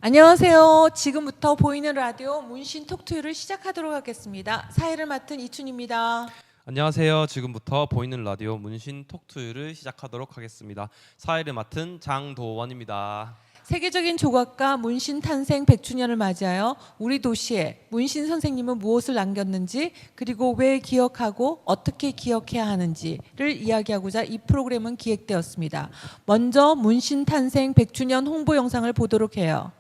안녕하세요. 지금부터 보이는 라디오 문신 톡투유를 시작하도록 하겠습니다. 사회를 맡은 이춘입니다. 안녕하세요. 지금부터 보이는 라디오 문신 톡투유를 시작하도록 하겠습니다. 사회를 맡은 장도원입니다. 세계적인 조각가 문신 탄생 100주년을 맞이하여 우리 도시에 문신 선생님은 무엇을 남겼는지, 그리고 왜 기억하고 어떻게 기억해야 하는지를 이야기하고자 이 프로그램은 기획되었습니다. 먼저 문신 탄생 100주년 홍보 영상을 보도록 해요.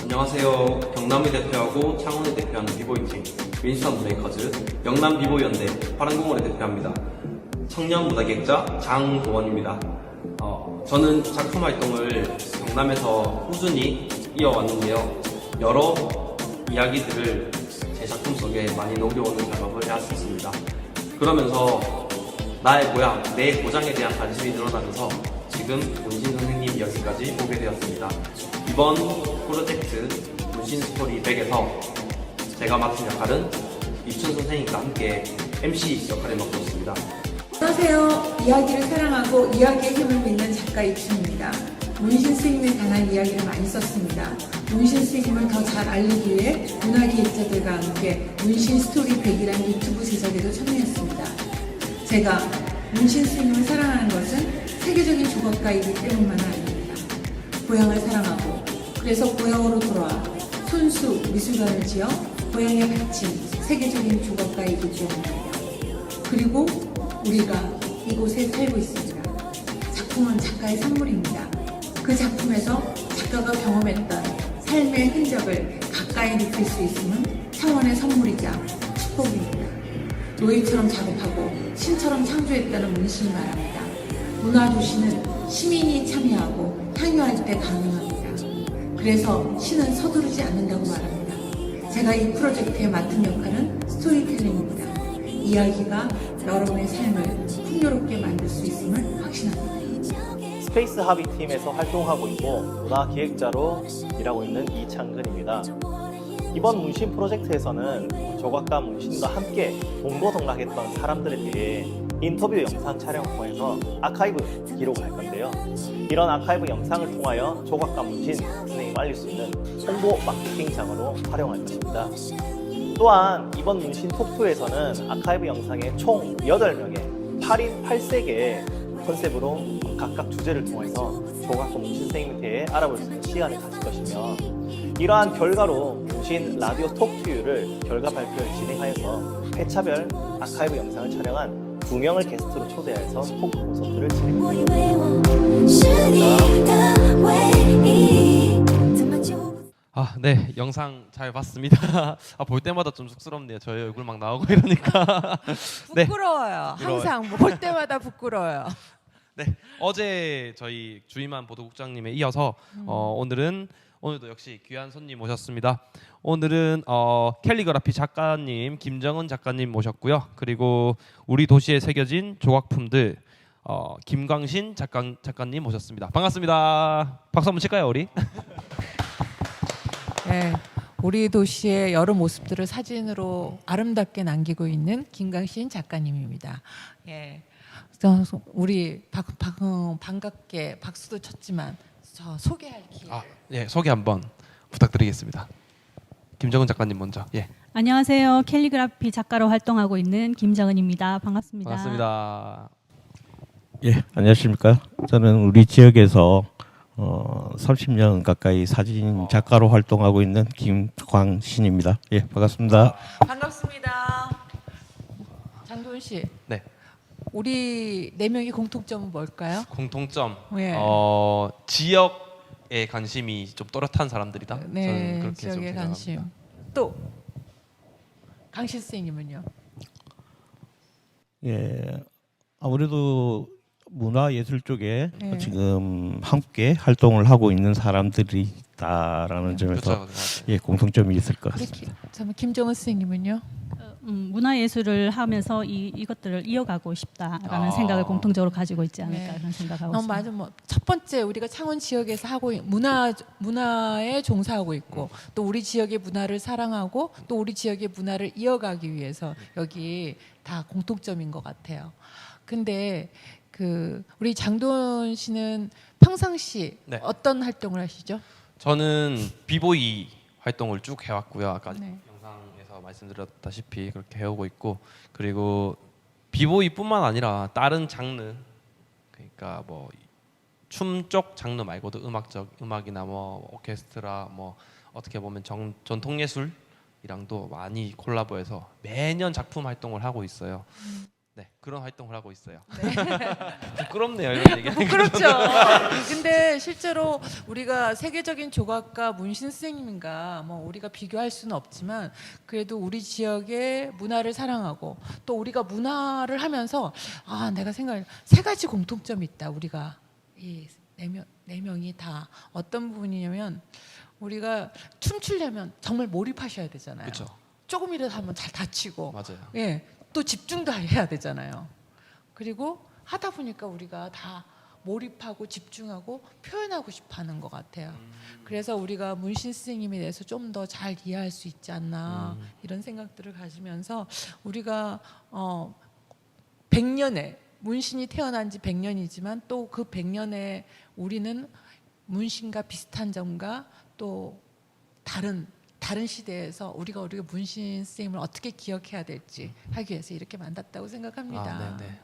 안녕하세요. 경남을 대표하고 창원을 대표하는 비보이팀 윈스턴 브레이커즈 영남 비보이연대 파란공원을 대표합니다. 청년 문화기획자 장도원입니다. 저는 작품 활동을 경남에서 꾸준히 이어왔는데요. 여러 이야기들을 제 작품 속에 많이 녹여오는 작업을 해왔습니다. 그러면서 나의 고향, 내 고장에 대한 관심이 늘어나면서 지금 문신 선생님 여기까지 오게 되었습니다. 이번 프로젝트 문신 스토리 100에서 제가 맡은 역할은 이춘 선생님과 함께 MC 역할을 맡고 있습니다. 안녕하세요. 이야기를 사랑하고 이야기의 힘을 믿는 작가 이춘입니다. 문신 스님에 관한 이야기를 많이 썼습니다. 문신 스님을 더 잘 알리기 위해 문화기획자들과 함께 문신 스토리 100이라는 유튜브 제작에도 참여했습니다. 제가 문신 스님을 사랑하는 것은 세계적인 조각가이기 때문만 아닙니다. 고향을 사랑하고 그래서 고향으로 돌아와 손수 미술관을 지어 고향에 바친 세계적인 조각가이기 때문입니다. 그리고 우리가 이곳에 살고 있습니다. 작품은 작가의 선물입니다. 그 작품에서 작가가 경험했던 삶의 흔적을 가까이 느낄 수 있음은 차원의 선물이자 축복입니다. 노예처럼 작업하고 신처럼 창조했다는 문신이 말합니다. 문화도시는 시민이 참여하고 향유할 때 가능합니다. 그래서 신은 서두르지 않는다고 말합니다. 제가 이 프로젝트에 맡은 역할은 스토리텔링입니다. 이야기가 여러분의 삶을 풍요롭게 만들 수 있음을 확신합니다. 스페이스 하비팀에서 활동하고 있고 문화기획자로 일하고 있는 이창근입니다. 이번 문신 프로젝트에서는 조각가 문신과 함께 동고동락했던 사람들에 대해 인터뷰 영상 촬영을 통해서 아카이브 기록을 할 건데요. 이런 아카이브 영상을 통하여 조각가 문신 선생님을 알릴 수 있는 홍보 마케팅장으로 활용할 것입니다. 또한 이번 문신 톡투에서는 아카이브 영상에 총 8명의 8인 8색의 컨셉으로 각각 주제를 통해서 조각가 문신 선생님에 대해 알아볼 수 있는 시간을 가질 것이며, 이러한 결과로 문신 라디오 톡투유를 결과 발표를 진행하여서 회차별 아카이브 영상을 촬영한 2명을 게스트로 초대해서 톡 콘서트를 진행합니다. 네, 영상 잘 봤습니다. 볼 때마다 좀 쑥스럽네요. 저희 얼굴 막 나오고 이러니까. 부끄러워요. 네. 항상 볼 때마다 부끄러워요. 네, 어제 저희 주임한 보도국장님에 이어서 오늘도 역시 귀한 손님 모셨습니다. 오늘은 캘리그라피 작가님 김정은 작가님 모셨고요. 그리고 우리 도시에 새겨진 조각품들 김광신 작가님 모셨습니다. 반갑습니다. 박수 한번 칠까요, 우리? 네, 우리 도시의 여러 모습들을 사진으로 아름답게 남기고 있는 김광신 작가님입니다. 예, 우리 반갑게 박수도 쳤지만 저 소개할 기회. 예, 소개 한번 부탁드리겠습니다. 김정은 작가님 먼저. 예. 안녕하세요. 캘리그라피 작가로 활동하고 있는 김정은입니다. 반갑습니다. 반갑습니다. 예, 안녕하십니까. 저는 우리 지역에서 30년 가까이 사진 작가로 활동하고 있는 김광신입니다. 예, 반갑습니다. 반갑습니다. 장도훈 씨. 네. 우리 네 명의 공통점은 뭘까요? 공통점. 예. 지역에 관심이 좀 또렷한 사람들이다. 저는 네, 그렇게 좀 지역의 생각합니다. 관심. 또 강신 선생님은요? 예, 아무래도 문화예술 쪽에 예. 지금 함께 활동을 하고 있는 사람들이다라는 점에서 그렇죠. 예, 공통점이 있을 것 우리 같습니다. 김정은 선생님은요? 문화예술을 하면서 이것들을 이어가고 싶다라는 아. 생각을 공통적으로 가지고 있지 않을까 네. 그런 생각하고 있습니다. 맞아. 뭐 첫 번째 우리가 창원 지역에서 하고 문화에 종사하고 있고 또 우리 지역의 문화를 사랑하고 또 우리 지역의 문화를 이어가기 위해서 여기 다 공통점인 것 같아요. 근데 우리 장도연 씨는 평상시 네. 어떤 활동을 하시죠? 저는 비보이 활동을 쭉 해왔고요. 아까 네. 영상에서 말씀드렸다시피 그렇게 해오고 있고, 그리고 비보이뿐만 아니라 다른 장르, 그러니까 뭐 춤 쪽 장르 말고도 음악이나 뭐 오케스트라, 뭐 어떻게 보면 전통 예술이랑도 많이 콜라보해서 매년 작품 활동을 하고 있어요. 네, 그런 활동을 하고 있어요. 부끄럽네요, 이런 얘기. 그렇죠. 근데 실제로 우리가 세계적인 조각가 문신 선생님인가 뭐 우리가 비교할 수는 없지만 그래도 우리 지역의 문화를 사랑하고 또 우리가 문화를 하면서 내가 생각해 세 가지 공통점이 있다. 우리가 이 네 명이 다 어떤 부분이냐면 우리가 춤추려면 정말 몰입하셔야 되잖아요. 그렇죠. 조금이라도 하면 잘 다치고 맞아요. 예, 또 집중도 해야 되잖아요. 그리고 하다 보니까 우리가 다 몰입하고 집중하고 표현하고 싶어하는 것 같아요. 그래서 우리가 문신 선생님에 대해서 좀 더 잘 이해할 수 있지 않나 이런 생각들을 가지면서 우리가 100년에 문신이 태어난 지 100년이지만 또 그 100년에 우리는 문신과 비슷한 점과 또 다른 시대에서 우리가 문신 선생님을 어떻게 기억해야 될지 하기 위해서 이렇게 만났다고 생각합니다. 네.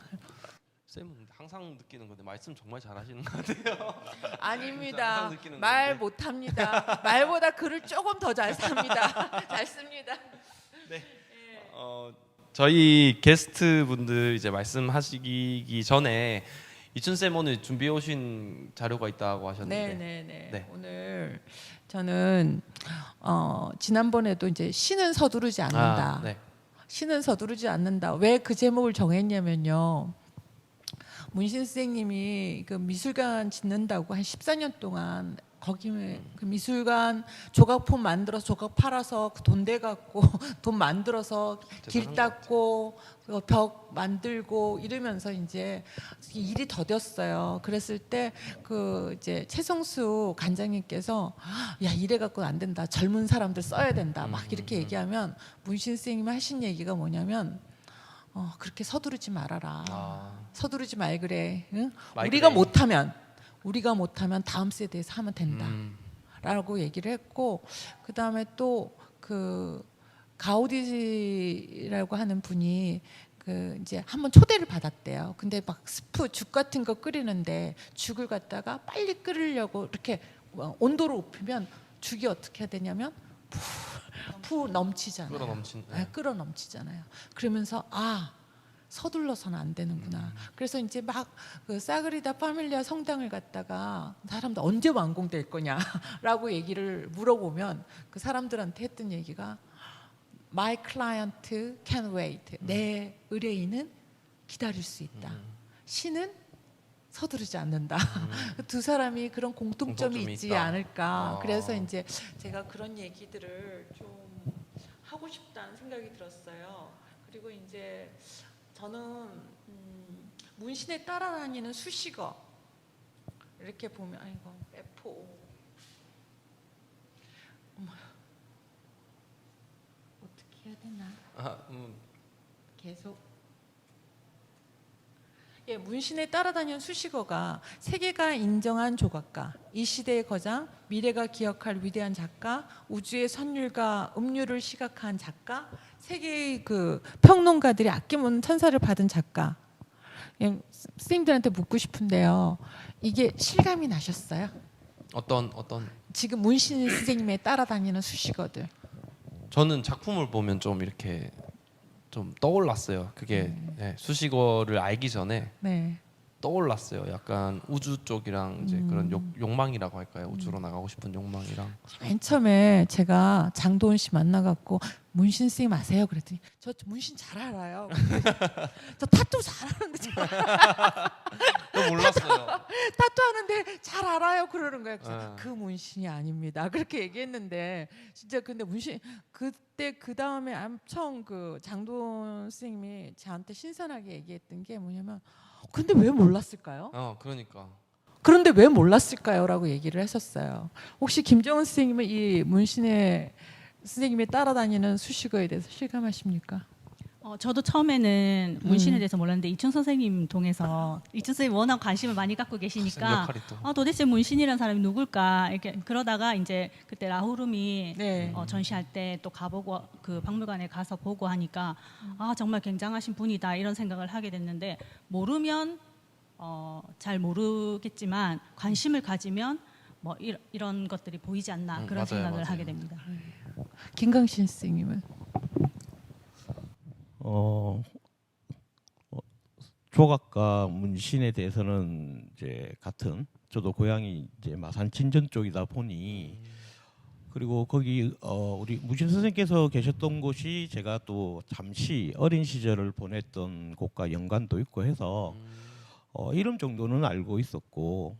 쌤은 항상 느끼는 건데 말씀 정말 잘하시는 것 같아요. 아닙니다. 항상 느끼는 말 건데. 못합니다. 말보다 글을 조금 더 잘 씁니다. 잘 씁니다. 저희 게스트 분들 이제 말씀하시기 전에 이춘 쌤 오늘 준비해 오신 자료가 있다고 하셨는데. 네. 오늘 저는 지난번에도 이제 시는 서두르지 않는다. 네. 시는 서두르지 않는다. 왜 그 제목을 정했냐면요. 문신 선생님이 그 미술관 짓는다고 한 14년 동안 거기 그 미술관 조각품 만들어서 조각 팔아서 돈 대 갖고 돈 만들어서 길 닦고 벽 만들고 이러면서 이제 일이 더뎠어요. 그랬을 때 그 이제 최성수 관장님께서 야 이래 갖고는 안 된다. 젊은 사람들 써야 된다. 막 이렇게 얘기하면 문신 선생님이 하신 얘기가 뭐냐면 그렇게 서두르지 말아라. 서두르지 말 그래. 응? 우리가 못하면 다음 세대에서 하면 된다라고 얘기를 했고 그 다음에 또 그 가우디라고 하는 분이 그 이제 한번 초대를 받았대요. 근데 막 스프 죽 같은 거 끓이는데 죽을 갖다가 빨리 끓이려고 이렇게 온도를 높이면 죽이 어떻게 해야 되냐면 푸 넘치잖아요. 끓어 넘치잖아요. 그러면서 서둘러서는 안 되는구나. 그래서 이제 막 그 사그리다 파밀리아 성당을 갔다가 사람들 언제 완공될 거냐라고 얘기를 물어보면 그 사람들한테 했던 얘기가 My client can wait. 내 의뢰인은 기다릴 수 있다. 시는 서두르지 않는다. 두 사람이 그런 공통점이 있지 있다. 않을까. 그래서 이제 제가 그런 얘기들을 좀 하고 싶다는 생각이 들었어요. 그리고 이제 저는 문신에 따라다니는 수식어 이렇게 보면 아이고 F5 어떻게 해야 되나 계속 예, 문신에 따라다니는 수식어가 세계가 인정한 조각가, 이 시대의 거장, 미래가 기억할 위대한 작가, 우주의 선율과 음률을 시각한 작가, 세계의 그 평론가들이 아낌없는 찬사를 받은 작가. 예, 선생님들한테 묻고 싶은데요. 이게 실감이 나셨어요? 어떤 지금 문신 선생님의 따라다니는 수식어들. 저는 작품을 보면 좀 이렇게 좀 떠올랐어요. 그게 네, 수식어를 알기 전에 네. 떠올랐어요. 약간 우주 쪽이랑 이제 그런 욕망이라고 할까요? 우주로 나가고 싶은 욕망이랑. 맨 처음에 제가 장도은 씨 만나갖고 문신 선생님 아세요? 그랬더니 저 문신 잘 알아요. 저 타투 잘하는데 몰랐어요. 타투 하는데 잘 알아요 그러는 거예요. 그래서 네. 그 문신이 아닙니다. 그렇게 얘기했는데 진짜 근데 문신 그때 그 다음에 엄청 그 장도은 선생님이 저한테 신선하게 얘기했던 게 뭐냐면 근데 왜 몰랐을까요? 그러니까. 그런데 왜 몰랐을까요?라고 얘기를 했었어요. 혹시 김정은 선생님은 이 문신의 선생님이 따라다니는 수식어에 대해서 실감하십니까? 저도 처음에는 문신에 대해서 몰랐는데 이춘 선생님 통해서 이춘 선생님 워낙 관심을 많이 갖고 무슨 계시니까 역할이 또. 도대체 문신이라는 사람이 누굴까 이렇게 그러다가 이제 그때 라후룸이 네. 전시할 때 또 가보고 그 박물관에 가서 보고 하니까 정말 굉장하신 분이다 이런 생각을 하게 됐는데 모르면 잘 모르겠지만 관심을 가지면 뭐 이런 것들이 보이지 않나 그런 맞아요, 생각을 맞아요. 하게 됩니다. 김강신 선생님은? 조각과 문신에 대해서는 이제 같은 저도 고향이 이제 마산 진전 쪽이다 보니 그리고 거기 우리 문신 선생님께서 계셨던 곳이 제가 또 잠시 어린 시절을 보냈던 곳과 연관도 있고 해서 이름 정도는 알고 있었고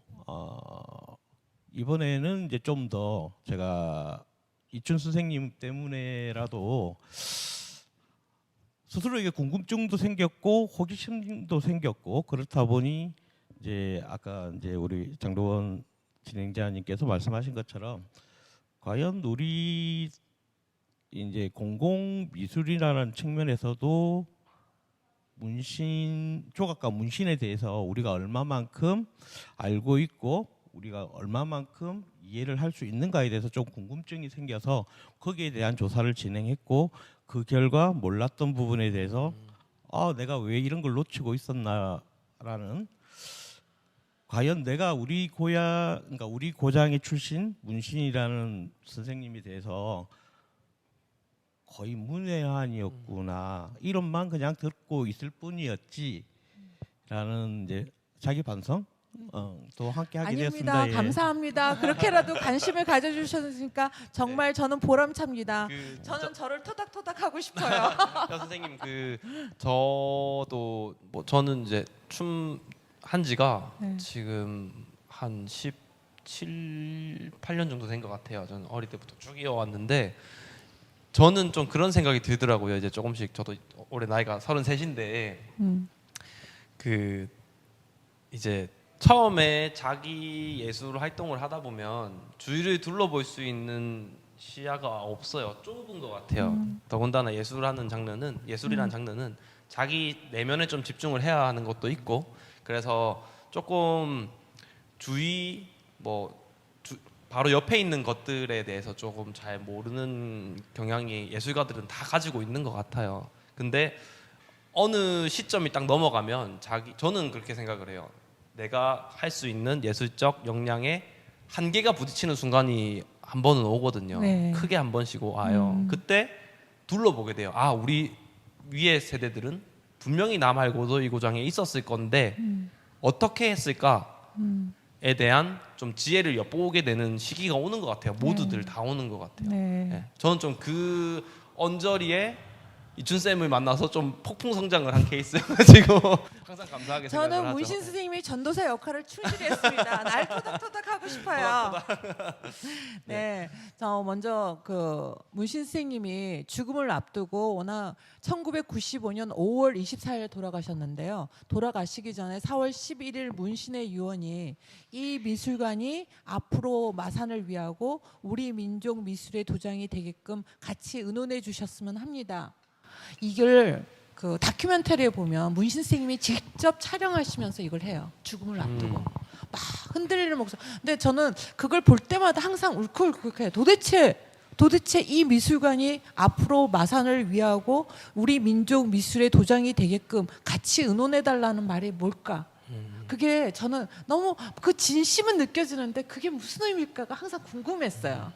이번에는 이제 좀 더 제가 이춘 선생님 때문에라도 스스로에게 궁금증도 생겼고 호기심도 생겼고 그렇다 보니 이제 아까 이제 우리 장도원 진행자님께서 말씀하신 것처럼 과연 우리 이제 공공 미술이라는 측면에서도 문신 조각과 문신에 대해서 우리가 얼마만큼 알고 있고 우리가 얼마만큼 이해를 할 수 있는가에 대해서 좀 궁금증이 생겨서 거기에 대한 조사를 진행했고 그 결과 몰랐던 부분에 대해서 내가 왜 이런 걸 놓치고 있었나라는 과연 내가 우리 그러니까 우리 고장의 출신 문신이라는 선생님에 대해서 거의 문외한이었구나 이론만 그냥 듣고 있을 뿐이었지라는 이제 자기 반성 또 함께 하게 아닙니다. 되었습니다. 예. 감사합니다. 그렇게라도 관심을 가져주셨으니까 정말 저는 보람찹니다. 그 저는 저를 토닥토닥 하고 싶어요. 야, 선생님 저도 뭐 저는 이제 춤 한 지가 네. 지금 한 17, 8년 정도 된 것 같아요. 저는 어릴 때부터 쭉 이어왔는데 저는 좀 그런 생각이 들더라고요. 이제 조금씩 저도 올해 나이가 33인데 그 이제 처음에 자기 예술 활동을 하다 보면 주위를 둘러볼 수 있는 시야가 없어요. 좁은 것 같아요. 더군다나 예술이라는 장르는 자기 내면에 좀 집중을 해야 하는 것도 있고 그래서 조금 주위 바로 옆에 있는 것들에 대해서 조금 잘 모르는 경향이 예술가들은 다 가지고 있는 것 같아요. 근데 어느 시점이 딱 넘어가면 저는 그렇게 생각을 해요. 내가 할 수 있는 예술적 역량에 한계가 부딪히는 순간이 한 번은 오거든요. 네. 크게 한 번씩 와요. 그때 둘러보게 돼요. 우리 위의 세대들은 분명히 나 말고도 이 고장에 있었을 건데 어떻게 했을까에 대한 좀 지혜를 엿보게 되는 시기가 오는 것 같아요. 모두들 다 오는 것 같아요. 네. 네. 저는 좀 그 언저리에 이춘 쌤을 만나서 좀 폭풍 성장을 한 케이스여가지고 항상 감사하게 생각을 하죠. 저는 문신 선생님이 전도사 역할을 충실히 했습니다. 날 토닥토닥 하고 싶어요. 네, 저 먼저 그 문신 선생님이 죽음을 앞두고 워낙 1995년 5월 24일 돌아가셨는데요. 돌아가시기 전에 4월 11일 문신의 유언이 이 미술관이 앞으로 마산을 위하고 우리 민족 미술의 도장이 되게끔 같이 의논해 주셨으면 합니다. 이걸 그 다큐멘터리에 보면 문신 선생님이 직접 촬영하시면서 이걸 해요. 죽음을 앞두고 막 흔들리는 목소리. 근데 저는 그걸 볼 때마다 항상 울컥울컥해요. 도대체 이 미술관이 앞으로 마산을 위하고 우리 민족 미술의 도장이 되게끔 같이 의논해달라는 말이 뭘까? 그게 저는 너무 그 진심은 느껴지는데 그게 무슨 의미일까가 항상 궁금했어요.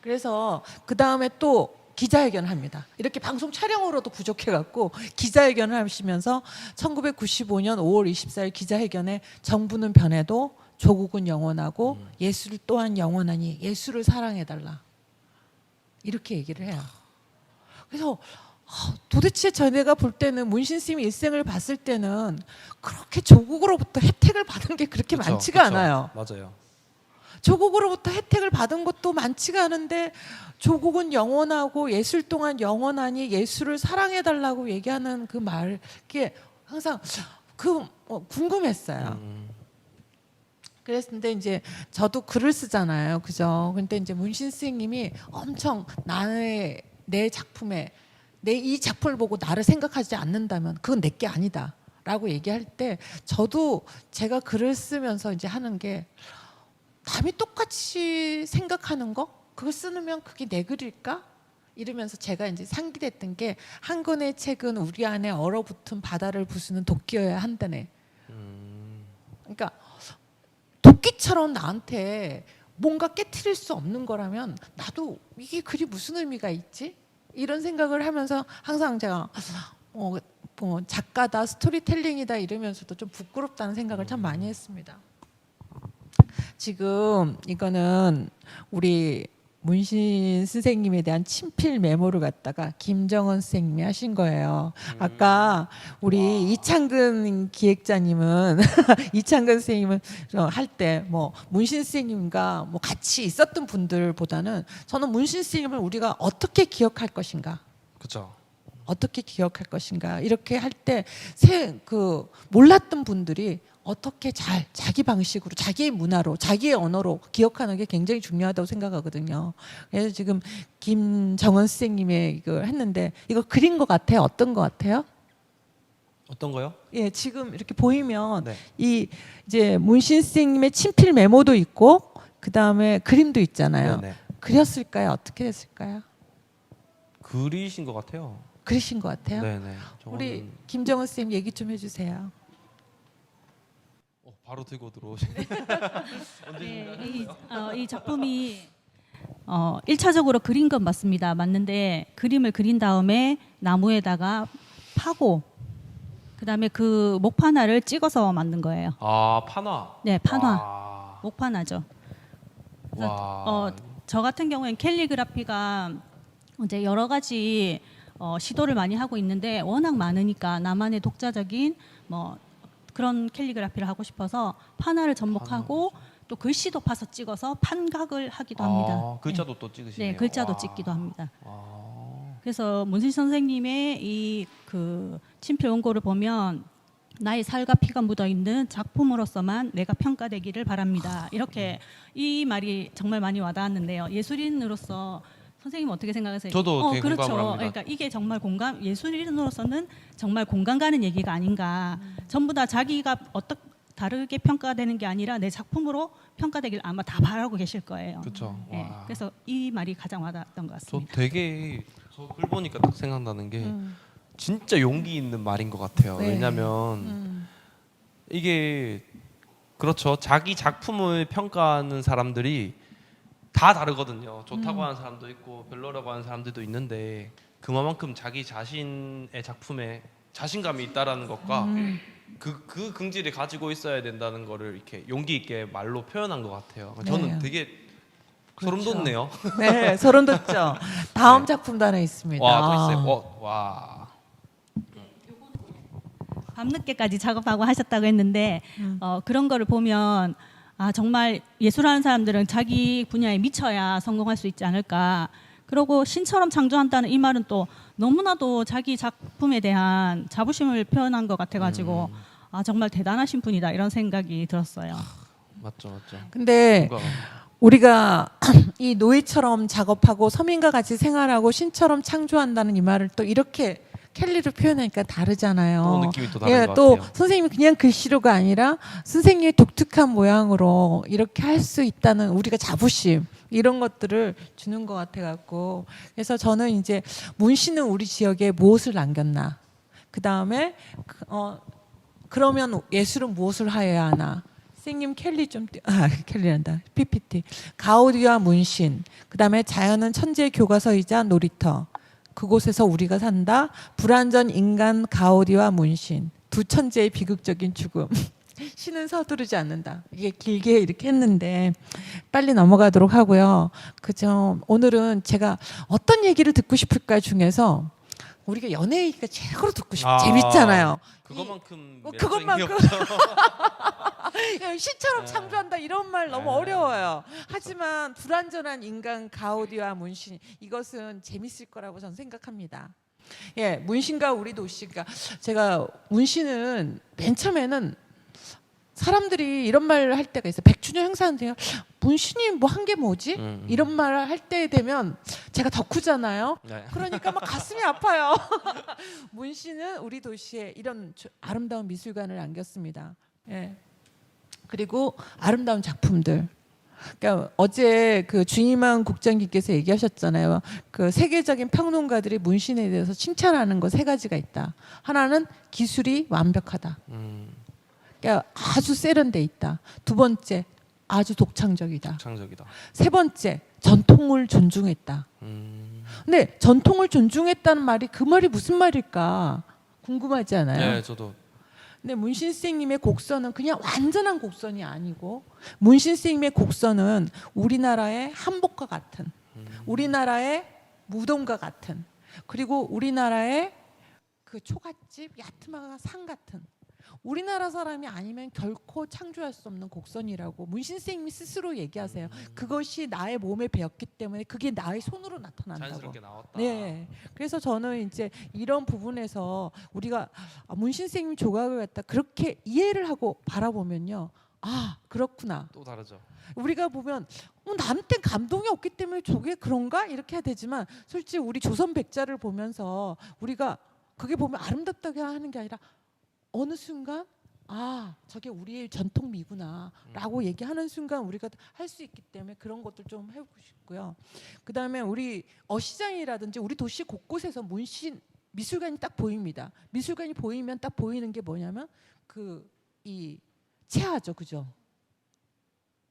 그래서 그 다음에 또 기자회견을 합니다. 이렇게 방송 촬영으로도 부족해갖고 기자회견을 하시면서 1995년 5월 24일 기자회견에 정부는 변해도 조국은 영원하고 예술 또한 영원하니 예술을 사랑해달라. 이렇게 얘기를 해요. 그래서 도대체 저희가 볼 때는 문신 스님의 일생을 봤을 때는 그렇게 조국으로부터 혜택을 받은 게 그렇게 그쵸, 많지가 그쵸. 않아요. 맞아요. 조국으로부터 혜택을 받은 것도 많지가 않은데 조국은 영원하고 예술 동안 영원하니 예술을 사랑해달라고 얘기하는 그 말, 그게 항상 궁금했어요. 그랬는데 이제 저도 글을 쓰잖아요, 그죠? 근데 이제 문신 스님이 엄청 내 작품에 내 이 작품을 보고 나를 생각하지 않는다면 그건 내게 아니다라고 얘기할 때 저도 제가 글을 쓰면서 이제 하는 게 남이 똑같이 생각하는 거 그걸 쓰면 그게 내 글일까? 이러면서 제가 이제 상기됐던 게 한 권의 책은 우리 안에 얼어붙은 바다를 부수는 도끼여야 한다네. 그러니까 도끼처럼 나한테 뭔가 깨트릴 수 없는 거라면 나도 이게 글이 무슨 의미가 있지? 이런 생각을 하면서 항상 제가 뭐 작가다 스토리텔링이다 이러면서도 좀 부끄럽다는 생각을 참 많이 했습니다. 지금 이거는 우리 문신 선생님에 대한 친필 메모를 갖다가 김정은 선생님이 하신 거예요. 아까 우리 이창근 기획자님은 이창근 선생님은 할 때 뭐 문신 선생님과 뭐 같이 있었던 분들보다는 저는 문신 선생님을 우리가 어떻게 기억할 것인가, 그렇죠. 어떻게 기억할 것인가 이렇게 할 때 몰랐던 분들이 어떻게 잘 자기 방식으로 자기의 문화로 자기의 언어로 기억하는 게 굉장히 중요하다고 생각하거든요. 그래서 지금 김정은 선생님의 이걸 했는데 이거 그린 것 같아요? 어떤 것 같아요? 어떤 거요? 예, 지금 이렇게 보이면 네. 이 이제 문신 선생님의 친필 메모도 있고 그 다음에 그림도 있잖아요. 네네. 그렸을까요? 어떻게 됐을까요? 그리신 것 같아요. 그리신 것 같아요? 네네. 우리 김정은 선생님 얘기 좀 해주세요. 바로 들고 들어오시네. 네, 이 작품이 1차적으로 그린 건 맞습니다. 맞는데 그림을 그린 다음에 나무에다가 파고 그다음에 그 목판화를 찍어서 만든 거예요. 아, 판화. 네, 판화. 와. 목판화죠. 그래서 와. 저 같은 경우에는 캘리그라피가 이제 여러 가지 시도를 많이 하고 있는데 워낙 많으니까 나만의 독자적인 뭐 그런 캘리그라피를 하고 싶어서 판화를 접목하고 또 글씨도 파서 찍어서 판각을 하기도 합니다. 아, 글자도 또 찍으시네요. 네, 글자도 와. 찍기도 합니다. 아. 그래서 문신 선생님의 이 그 친필 원고를 보면 나의 살과 피가 묻어 있는 작품으로서만 내가 평가되기를 바랍니다. 이렇게 이 말이 정말 많이 와닿았는데요. 예술인으로서 선생님 어떻게 생각하세요? 저도 되게 그렇죠. 공감을 합니다. 그러니까 이게 정말 예술인으로서는 정말 공감 가는 얘기가 아닌가. 전부 다 자기가 다르게 평가되는 게 아니라 내 작품으로 평가되길 아마 다 바라고 계실 거예요. 그렇죠. 네, 그래서 이 말이 가장 와닿았던 것 저 같습니다. 되게 저 글 보니까 딱 생각나는 게 진짜 용기 있는 말인 것 같아요. 네. 왜냐하면 이게 그렇죠. 자기 작품을 평가하는 사람들이 다 다르거든요. 좋다고 하는 사람도 있고 별로라고 하는 사람들도 있는데 그만큼 자기 자신의 작품에 자신감이 있다라는 것과 그 긍지를 가지고 있어야 된다는 거를 이렇게 용기 있게 말로 표현한 것 같아요. 저는 네. 되게 그렇죠. 소름 돋네요. 네, 소름 돋죠. 다음 작품도 하나 있습니다. 와, 또 있어요. 와. 밤늦게까지 작업하고 하셨다고 했는데 그런 거를 보면 정말 예술하는 사람들은 자기 분야에 미쳐야 성공할 수 있지 않을까. 그리고 신처럼 창조한다는 이 말은 또 너무나도 자기 작품에 대한 자부심을 표현한 것 같아가지고 정말 대단하신 분이다 이런 생각이 들었어요. 맞죠. 근데 뭔가 우리가 이 노예처럼 작업하고 서민과 같이 생활하고 신처럼 창조한다는 이 말을 또 이렇게 켈리로 표현하니까 다르잖아요. 또 느낌이 또 다른 예, 것 또 같아요. 선생님이 그냥 글씨로가 아니라 선생님의 독특한 모양으로 이렇게 할 수 있다는 우리가 자부심 이런 것들을 주는 것 같아 갖고 그래서 저는 이제 문신은 우리 지역에 무엇을 남겼나 그 다음에 그러면 예술은 무엇을 하여야 하나 선생님 켈리 켈리란다 PPT 가우디와 문신 그 다음에 자연은 천재의 교과서이자 놀이터 그곳에서 우리가 산다 불완전 인간 가우디와 문신 두 천재의 비극적인 죽음 시는 서두르지 않는다 이게 길게 이렇게 했는데 빨리 넘어가도록 하고요 그죠 오늘은 제가 어떤 얘기를 듣고 싶을까 중에서 우리가 연애 얘기가 최고로 듣고 싶어 재밌잖아요 그것만큼 그것만큼 시처럼 창조한다 이런 말 너무 어려워요. 하지만 불완전한 인간 가우디와 문신 이것은 재밌을 거라고 저는 생각합니다. 예, 문신과 우리 도시가 제가 문신은 맨 처음에는 사람들이 이런 말을 할 때가 있어요. 100주년 행사인데요. 문신이 뭐 한 게 뭐지? 이런 말을 할 때 되면 제가 덕후잖아요. 네. 그러니까 막 가슴이 아파요. 문신은 우리 도시에 이런 아름다운 미술관을 남겼습니다. 예. 그리고 아름다운 작품들. 그러니까 어제 그 주임한 국장님께서 얘기하셨잖아요. 그 세계적인 평론가들이 문신에 대해서 칭찬하는 거 세 가지가 있다. 하나는 기술이 완벽하다. 그러니까 아주 세련돼 있다. 두 번째, 아주 독창적이다. 창적이다. 세 번째, 전통을 존중했다. 근데 전통을 존중했다는 말이 그 말이 무슨 말일까 궁금하지 않아요? 네, 저도. 근데 문신 선생님의 곡선은 그냥 완전한 곡선이 아니고 문신 선생님의 곡선은 우리나라의 한복과 같은 우리나라의 무덤과 같은 그리고 우리나라의 그 초가집 야트마가 산 같은 우리나라 사람이 아니면 결코 창조할 수 없는 곡선이라고 문신 선생님이 스스로 얘기하세요. 그것이 나의 몸에 배었기 때문에 그게 나의 손으로 나타난다고. 자연스럽게 나왔다. 네. 그래서 저는 이제 이런 부분에서 우리가 문신 선생님 조각을 갖다 그렇게 이해를 하고 바라보면요. 아, 그렇구나. 또 다르죠. 우리가 보면 남한테 감동이 없기 때문에 저게 그런가 이렇게 해야 되지만 솔직히 우리 조선 백자를 보면서 우리가 그게 보면 아름답다고 하는 게 아니라 어느 순간 아 저게 우리의 전통미구나 라고 얘기하는 순간 우리가 할 수 있기 때문에 그런 것들 좀 해보고 싶고요. 그 다음에 우리 어시장이라든지 우리 도시 곳곳에서 문신 미술관이 딱 보입니다. 미술관이 보이면 딱 보이는 게 뭐냐면 이 채화죠. 그죠?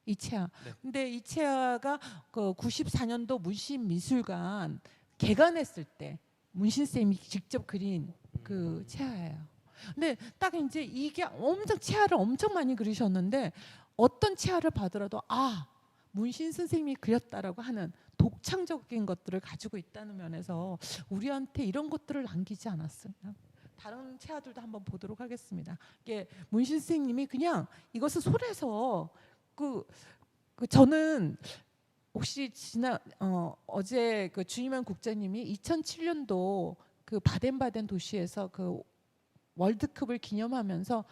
이 채화. 네. 근데 이 채화가 그 94년도 문신 미술관 개관했을 때 문신 쌤이 직접 그린 그 채화예요. 근데 딱 이제 이게 엄청 채화를 엄청 많이 그리셨는데 어떤 채화를 봐더라도 아 문신 선생님이 그렸다라고 하는 독창적인 것들을 가지고 있다는 면에서 우리한테 이런 것들을 남기지 않았어요. 다른 채화들도 한번 보도록 하겠습니다. 이게 문신 선생님이 그냥 이것을 손에서 저는 혹시 어제 그 주임한 국장님이 2007년도 그 바덴바덴 도시에서 그 월드컵을 기념하면서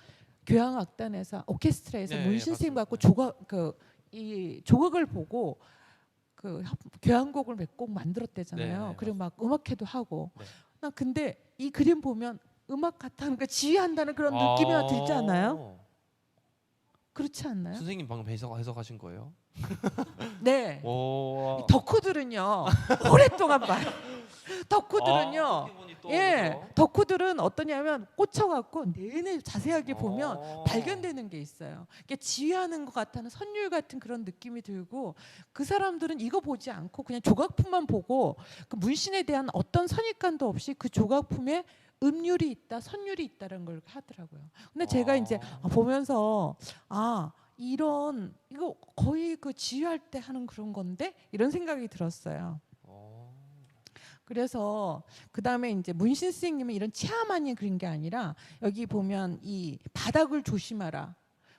교향악단에서 오케스트라에서 네, 문신 선생님 갖고 맞습니다. 이 조각을 보고 그 교향곡을 몇 곡 만들었대잖아요. 네, 그리고 막 음악회도 하고. 네. 나 근데 이 그림 보면 음악 같다는 거 지휘한다는 그런 느낌이 들지 않아요? 그렇지 않나요? 선생님 방금 해석하신 거예요? 네. 오. 덕후들은요 오랫동안 봐요. 덕후들은요 덕후들은 어떠냐면 꽂혀갖고 내내 자세하게 보면 발견되는 게 있어요. 그러니까 지휘하는 것 같다는 선율 같은 그런 느낌이 들고 그 사람들은 이거 보지 않고 그냥 조각품만 보고 그 문신에 대한 어떤 선입관도 없이 그 조각품에 음률이 있다, 선율이 있다는 걸 하더라고요. 근데 제가 이제 보면서 이거 거의 그 지휘할 때 하는 그런 건데 이런 생각이 들었어요. 그래서 그 다음에 이제 문신 선생님은 이런 체험만이 그린 게 아니라 여기 보면 이 바닥을 조심하라.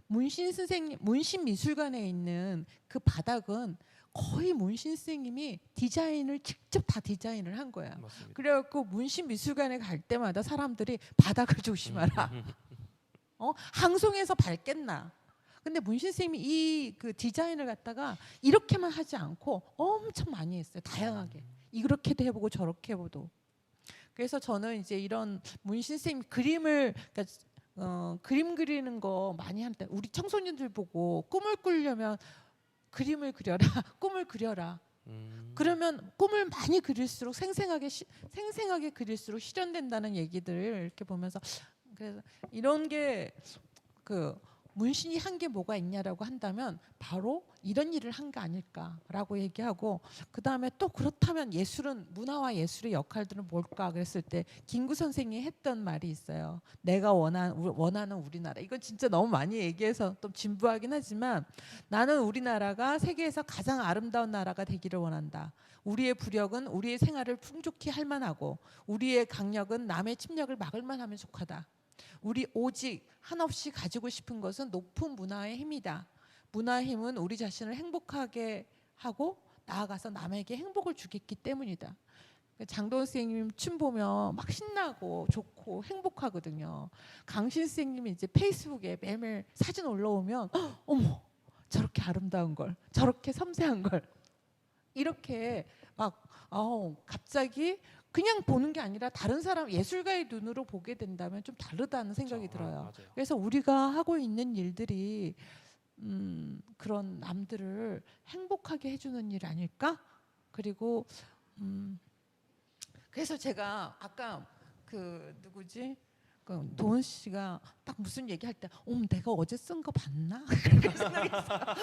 문신 선생님, 문신 미술관에 있는 그 바닥은 거의 문신 선생님이 디자인을 직접 다 디자인을 한 거야. 맞습니다. 그래갖고 문신 미술관에 갈 때마다 사람들이 바닥을 조심하라. 항송에서 밟겠나. 근데 문신 선생님이 이 그 디자인을 갖다가 이렇게만 하지 않고 엄청 많이 했어요. 다양하게. 이렇게도 해보고 저렇게 해보고. 그래서 저는 이제 이런 문신 선생님 그림을 그러니까 그림 그리는 거 많이 하는데 우리 청소년들 보고 꿈을 꾸려면 그림을 그려라, 꿈을 그려라. 그러면 꿈을 많이 그릴수록 생생하게 그릴수록 실현된다는 얘기들을 이렇게 보면서 그래서 이런 게 그 문신이 한 게 뭐가 있냐라고 한다면 바로 이런 일을 한 게 아닐까라고 얘기하고 그 다음에 또 그렇다면 예술은 문화와 예술의 역할들은 뭘까 그랬을 때 김구 선생이 했던 말이 있어요. 내가 원하는 우리나라. 이건 진짜 너무 많이 얘기해서 좀 진부하긴 하지만 나는 우리나라가 세계에서 가장 아름다운 나라가 되기를 원한다. 우리의 부력은 우리의 생활을 풍족히 할 만하고 우리의 강력은 남의 침략을 막을 만하면 족하다. 우리 오직 한없이 가지고 싶은 것은 높은 문화의 힘이다. 문화의 힘은 우리 자신을 행복하게 하고 나아가서 남에게 행복을 주겠기 때문이다. 장도연 선생님 춤 보면 막 신나고 좋고 행복하거든요. 강신 선생님이 이제 페이스북에 매일매일 사진 올라오면 어머 저렇게 아름다운 걸 저렇게 섬세한 걸 이렇게 막 갑자기 그냥 보는 게 아니라 다른 사람 예술가의 눈으로 보게 된다면 좀 다르다는 생각이 들어요. 맞아요. 그래서 우리가 하고 있는 일들이 그런 남들을 행복하게 해주는 일 아닐까? 그리고 그래서 제가 아까 그 누구지? 그 도은 씨가 딱 무슨 얘기할 때, 내가 어제 쓴 거 봤나? 그렇게 생각했어요.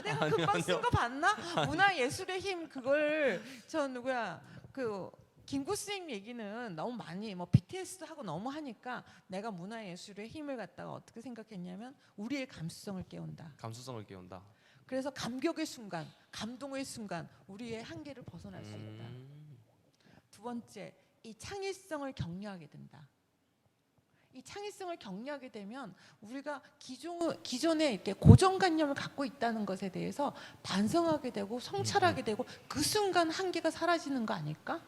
내가 금방 쓴 거 봤나? 문화 예술의 힘 그걸 저 누구야? 그 김구 선생님 얘기는 너무 많이 뭐 BTS도 하고 너무 하니까 내가 문화 예술의 힘을 갖다가 어떻게 생각했냐면 우리의 감수성을 깨운다. 감수성을 깨운다. 그래서 감격의 순간, 감동의 순간 우리의 한계를 벗어날 수 있다. 두 번째, 이 창의성을 격려하게 된다. 이 창의성을 격려하게 되면 우리가 기존에 이렇게 고정관념을 갖고 있다는 것에 대해서 반성하게 되고 성찰하게 되고 그 순간 한계가 사라지는 거 아닐까?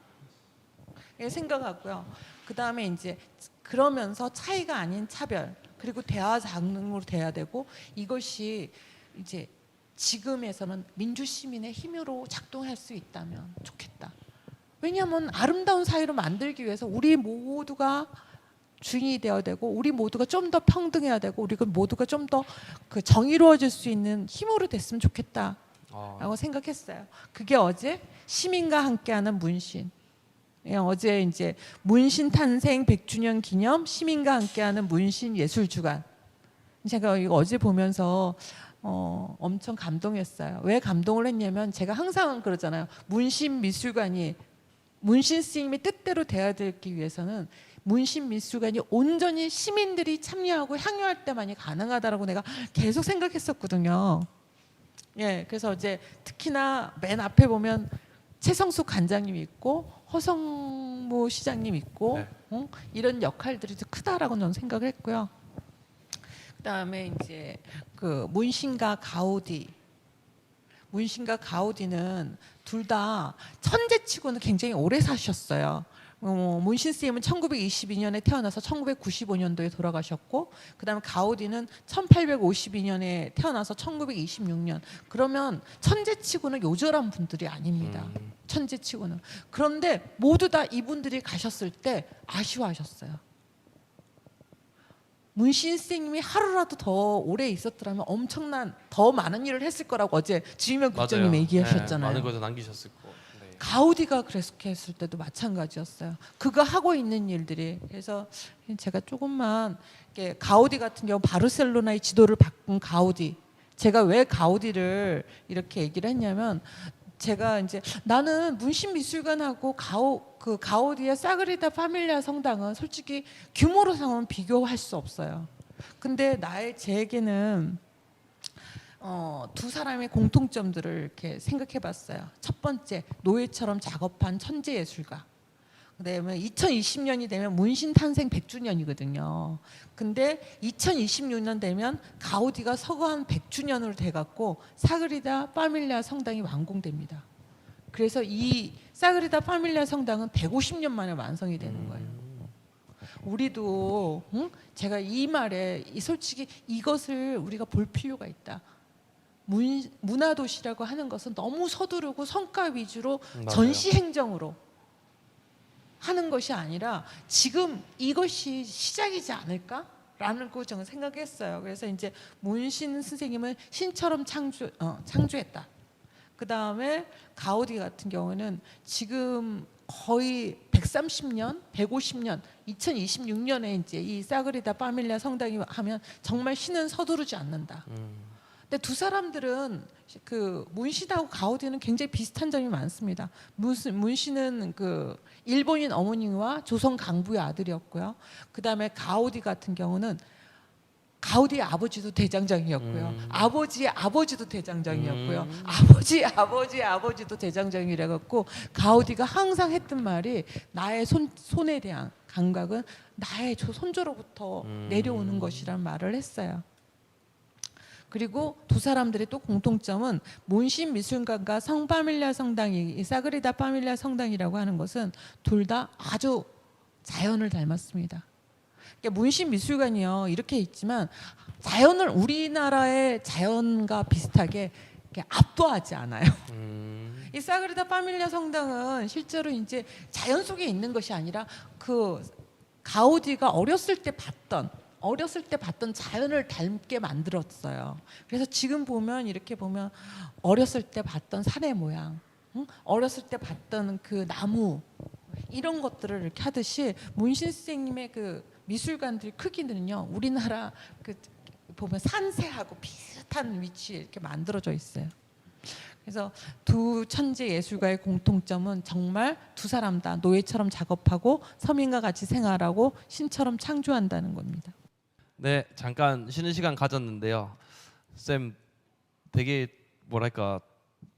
생각하고요. 그 다음에 이제 그러면서 차이가 아닌 차별 그리고 대화 장르로 돼야 되고 이것이 이제 지금에서는 민주 시민의 힘으로 작동할 수 있다면 좋겠다. 왜냐하면 아름다운 사회로 만들기 위해서 우리 모두가 주인이 되어야 되고 우리 모두가 좀 더 평등해야 되고 우리 모두가 좀 더 그 정의로워질 수 있는 힘으로 됐으면 좋겠다라고 생각했어요. 그게 어제 시민과 함께하는 문신. 어제 이제 문신 탄생 100주년 기념 시민과 함께하는 문신 예술주간. 제가 이거 어제 보면서 엄청 감동했어요. 왜 감동을 했냐면 제가 항상 그러잖아요. 문신 미술관이 문신 스님의 뜻대로 돼야 되기 위해서는 문신 미술관이 온전히 시민들이 참여하고 향유할 때만이 가능하다라고 내가 계속 생각했었거든요. 그래서 어제 특히나 맨 앞에 보면 최성숙 관장님 있고 허성무 시장님 있고 이런 역할들이 좀 크다라고 저는 생각을 했고요. 그다음에 이제 그 문신가 가우디는 둘 다 천재치고는 굉장히 오래 사셨어요. 문신 선생님은 1922년에 태어나서 1995년도에 돌아가셨고 그다음에 가우디는 1852년에 태어나서 1926년. 그러면 천재치고는 요절한 분들이 아닙니다. 천재치고는. 그런데 모두 다 이분들이 가셨을 때 아쉬워하셨어요. 문신 선생님이 하루라도 더 오래 있었더라면 엄청난 더 많은 일을 했을 거라고 어제 주임현 국장님 얘기하셨잖아요. 많은 것을 남기셨을 거. 가우디가 그렇게 했을 때도 마찬가지였어요. 그가 하고 있는 일들이. 그래서 제가 조금만 가우디 같은 경우 바르셀로나의 지도를 바꾼 가우디. 제가 왜 가우디를 이렇게 얘기를 했냐면 제가 이제 나는 문신미술관하고 가우디의 사그리다 파밀리아 성당은 솔직히 규모로상은 비교할 수 없어요. 근데 제에게는 두 사람의 공통점들을 이렇게 생각해봤어요. 첫 번째, 노예처럼 작업한 천재 예술가. 그다음에 2020년이 되면 문신 탄생 100주년이거든요. 근데 2026년 되면 가우디가 서거한 100주년으로 돼갖고 사그리다 파밀리아 성당이 완공됩니다. 그래서 이 사그리다 파밀리아 성당은 150년 만에 완성이 되는 거예요. 우리도 제가 이 말에 솔직히 이것을 우리가 볼 필요가 있다. 문화도시라고 하는 것은 너무 서두르고 성과 위주로 전시 행정으로 하는 것이 아니라 지금 이것이 시작이지 않을까라는 거 저는 생각했어요. 그래서 이제 문신 선생님은 신처럼 창조했다. 그 다음에 가우디 같은 경우는 지금 거의 130년, 150년, 2026년에 이제 이 사그리다 파밀리아 성당이 하면 정말 신은 서두르지 않는다. 근데 두 사람들은 그 문신하고 가우디는 굉장히 비슷한 점이 많습니다. 문신은 그 일본인 어머니와 조선 강부의 아들이었고요. 그 다음에 가우디 같은 경우는 가우디의 아버지도 대장장이었고요. 아버지의 아버지도 대장장이었고요. 아버지의 아버지의 아버지도 대장장이라 갖고 가우디가 항상 했던 말이 나의 손에 대한 감각은 나의 손조로부터 내려오는 것이란 말을 했어요. 그리고 두 사람들의 또 공통점은 문신 미술관과 성파밀리아 성당이 이 사그리다 파밀리아 성당이라고 하는 것은 둘 다 아주 자연을 닮았습니다. 그러니까 문신 미술관이요 이렇게 있지만 자연을 우리나라의 자연과 비슷하게 이렇게 압도하지 않아요. 이 사그리다 파밀리아 성당은 실제로 이제 자연 속에 있는 것이 아니라 그 가우디가 어렸을 때 봤던 자연을 닮게 만들었어요. 그래서 지금 보면 이렇게 보면 어렸을 때 봤던 산의 모양, 어렸을 때 봤던 그 나무 이런 것들을 이렇게 하듯이 문신 선생님의 그 미술관들 크기는요 우리나라 그 보면 산세하고 비슷한 위치에 이렇게 만들어져 있어요. 그래서 두 천재 예술가의 공통점은 정말 두 사람 다 노예처럼 작업하고 서민과 같이 생활하고 신처럼 창조한다는 겁니다. 네, 잠깐 쉬는 시간 가졌는데요. 쌤 되게 뭐랄까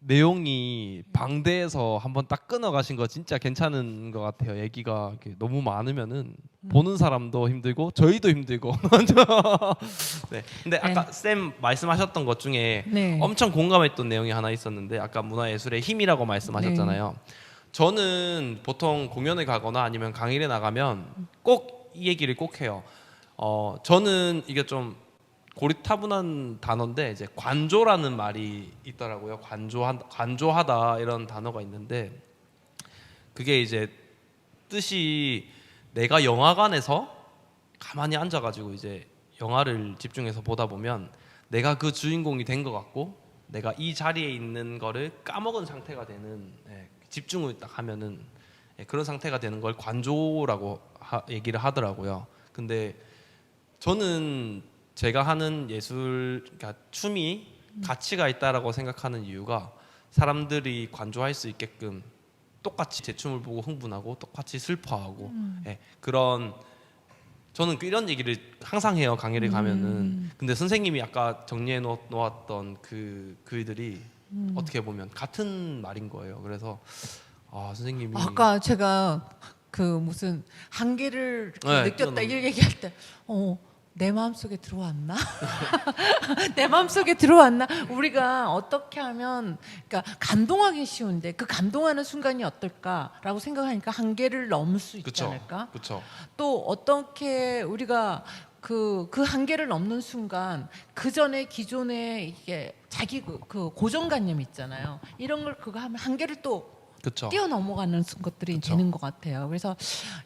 내용이 방대해서 한번 딱 끊어가신 거 진짜 괜찮은 것 같아요. 얘기가 이렇게 너무 많으면은 보는 사람도 힘들고 저희도 힘들고. 네. 근데 아까 쌤 말씀하셨던 것 중에 네. 엄청 공감했던 내용이 하나 있었는데 아까 문화예술의 힘이라고 말씀하셨잖아요. 저는 보통 공연을 가거나 아니면 강의를 나가면 꼭 이 얘기를 꼭 해요. 저는 이게 좀 고리타분한 단어인데 이제 관조라는 말이 있더라고요. 관조하다 이런 단어가 있는데 그게 이제 뜻이 내가 영화관에서 가만히 앉아가지고 이제 영화를 집중해서 보다 보면 내가 그 주인공이 된 것 같고 내가 이 자리에 있는 거를 까먹은 상태가 되는 집중을 딱 하면은 그런 상태가 되는 걸 관조라고 얘기를 하더라고요. 근데 저는 제가 하는 예술, 그러니까 춤이 가치가 있다라고 생각하는 이유가 사람들이 관조할 수 있게끔 똑같이 제 춤을 보고 흥분하고 똑같이 슬퍼하고 그런 저는 이런 얘기를 항상 해요 강의를 가면은. 근데 선생님이 아까 정리해 놓았던 그 글들이 어떻게 보면 같은 말인 거예요. 그래서 선생님이 아까 제가 그 무슨 한계를 네, 느꼈다 저는- 이 얘기할 때 내 마음속에 들어왔나? 내 마음속에 들어왔나? 우리가 어떻게 하면 그러니까 감동하기 쉬운데 그 감동하는 순간이 어떨까라고 생각하니까 한계를 넘을 수 있지 그쵸, 않을까? 그쵸. 또 어떻게 우리가 그 한계를 넘는 순간 그 전에 기존에 이게 자기 그 고정관념 있잖아요. 이런 걸 그거 하면 한계를 또 그쵸. 뛰어넘어가는 것들이 그쵸. 되는 것 같아요. 그래서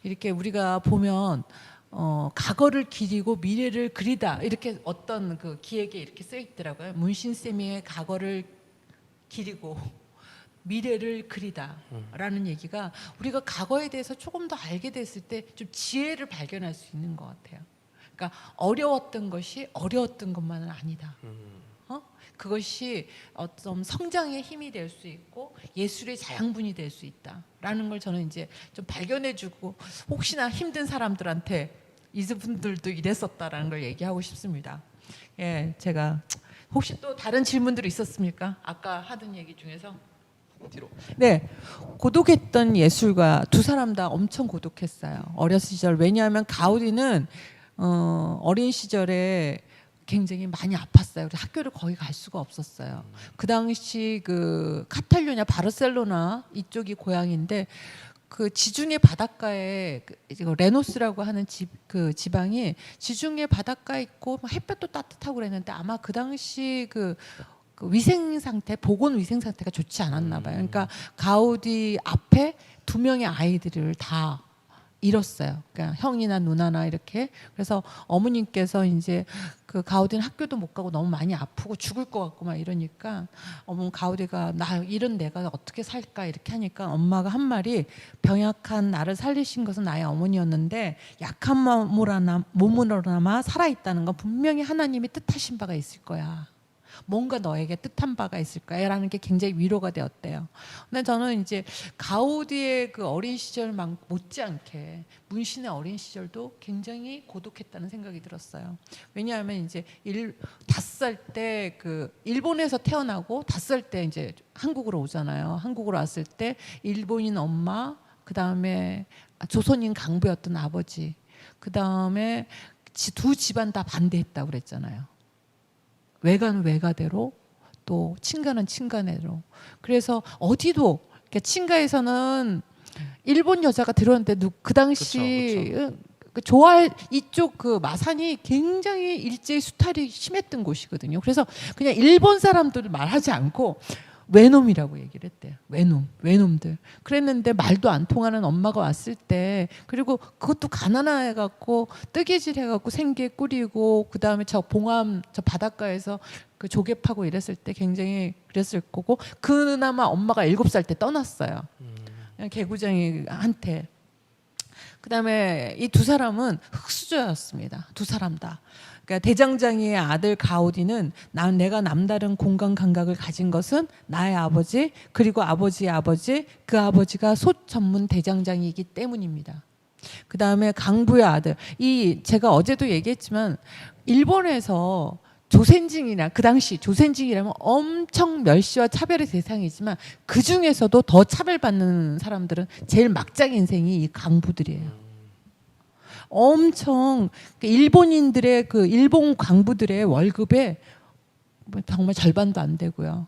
이렇게 우리가 보면 과거를 기리고 미래를 그리다 이렇게 어떤 그 기획에 이렇게 써 있더라고요. 문신 쌤의 과거를 기리고 미래를 그리다라는 얘기가 우리가 과거에 대해서 조금 더 알게 됐을 때 좀 지혜를 발견할 수 있는 것 같아요. 그러니까 어려웠던 것이 어려웠던 것만은 아니다. 그것이 어떤 성장의 힘이 될 수 있고 예술의 자양분이 될 수 있다라는 걸 저는 이제 좀 발견해주고 혹시나 힘든 사람들한테 이분들도 이랬었다라는 걸 얘기하고 싶습니다. 예, 제가 혹시 또 다른 질문들이 있었습니까? 아까 하던 얘기 중에서. 뒤로. 네, 고독했던 예술가 두 사람 다 엄청 고독했어요. 어렸을 시절. 왜냐하면 가우디는 어린 시절에 굉장히 많이 아팠어요. 그래서 학교를 거의 갈 수가 없었어요. 그 당시 그 카탈루냐 바르셀로나 이쪽이 고향인데 그 지중해 바닷가에 레노스라고 하는 그 지방이 지중해 바닷가에 있고 햇볕도 따뜻하고 그랬는데 아마 그 당시 그 위생 상태, 보건 위생 상태가 좋지 않았나 봐요. 그러니까 가우디 앞에 두 명의 아이들을 다 잃었어요. 그러니까 형이나 누나나 이렇게. 그래서 어머님께서 이제 그 가우디는 학교도 못 가고 너무 많이 아프고 죽을 것 같고 막 이러니까 어머 가우디가 나 이런 내가 어떻게 살까 이렇게 하니까 엄마가 한 말이 병약한 나를 살리신 것은 나의 어머니였는데 약한 몸으로나마 살아있다는 건 분명히 하나님이 뜻하신 바가 있을 거야. 뭔가 너에게 뜻한 바가 있을 거야라는 게 굉장히 위로가 되었대요. 근데 저는 이제 가우디의 그 어린 시절만 못지않게 문신의 어린 시절도 굉장히 고독했다는 생각이 들었어요. 왜냐하면 이제 5살 때 그 일본에서 태어나고 5살 때 이제 한국으로 오잖아요. 한국으로 왔을 때 일본인 엄마, 그 다음에 조선인 강부였던 아버지, 그 다음에 두 집안 다 반대했다고 그랬잖아요. 외가는 외가대로 또 친가는 친가대로. 그래서 어디도 그러니까 친가에서는 일본 여자가 들어왔는데 그 당시 그 좋아할 이쪽 그 마산이 굉장히 일제히 수탈이 심했던 곳이거든요. 그래서 그냥 일본 사람들 말하지 않고 외놈이라고 얘기를 했대요. 외놈들. 그랬는데 말도 안 통하는 엄마가 왔을 때, 그리고 그것도 가난해갖고 뜨개질 해갖고 생계 꾸리고 그 다음에 저 봉암 저 바닷가에서 그 조개 파고 이랬을 때 굉장히 그랬을 거고, 그나마 엄마가 7살 때 떠났어요. 그냥 개구쟁이한테. 그 다음에 이 두 사람은 흙수저였습니다. 두 사람 다. 그러니까 대장장이의 아들 가우디는 내가 남다른 공간 감각을 가진 것은 나의 아버지, 그리고 아버지의 아버지, 그 아버지가 솥 전문 대장장이이기 때문입니다. 그 다음에 강부의 아들, 이 제가 어제도 얘기했지만 일본에서 조센징이나 그 당시 조센징이라면 엄청 멸시와 차별의 대상이지만 그 중에서도 더 차별받는 사람들은 제일 막장 인생이 이 강부들이에요. 엄청 일본인들의 그 일본 강부들의 월급에 정말 절반도 안 되고요.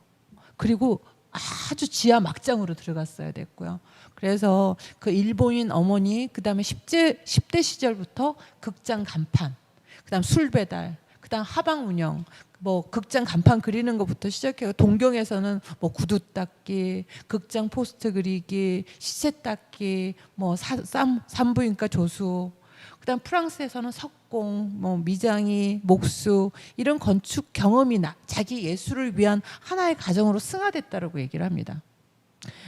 그리고 아주 지하 막장으로 들어갔어야 됐고요. 그래서 그 일본인 어머니, 그다음에 10대 시절부터 극장 간판, 그다음 술 배달, 그다음 하방 운영, 뭐 극장 간판 그리는 것부터 시작해서 동경에서는 뭐 구두 닦기, 극장 포스터 그리기, 시체 닦기, 뭐 산부인과 조수, 그다음 프랑스에서는 석공, 뭐 미장이, 목수 이런 건축 경험이 자기 예술을 위한 하나의 가정으로 승화됐다라고 얘기를 합니다.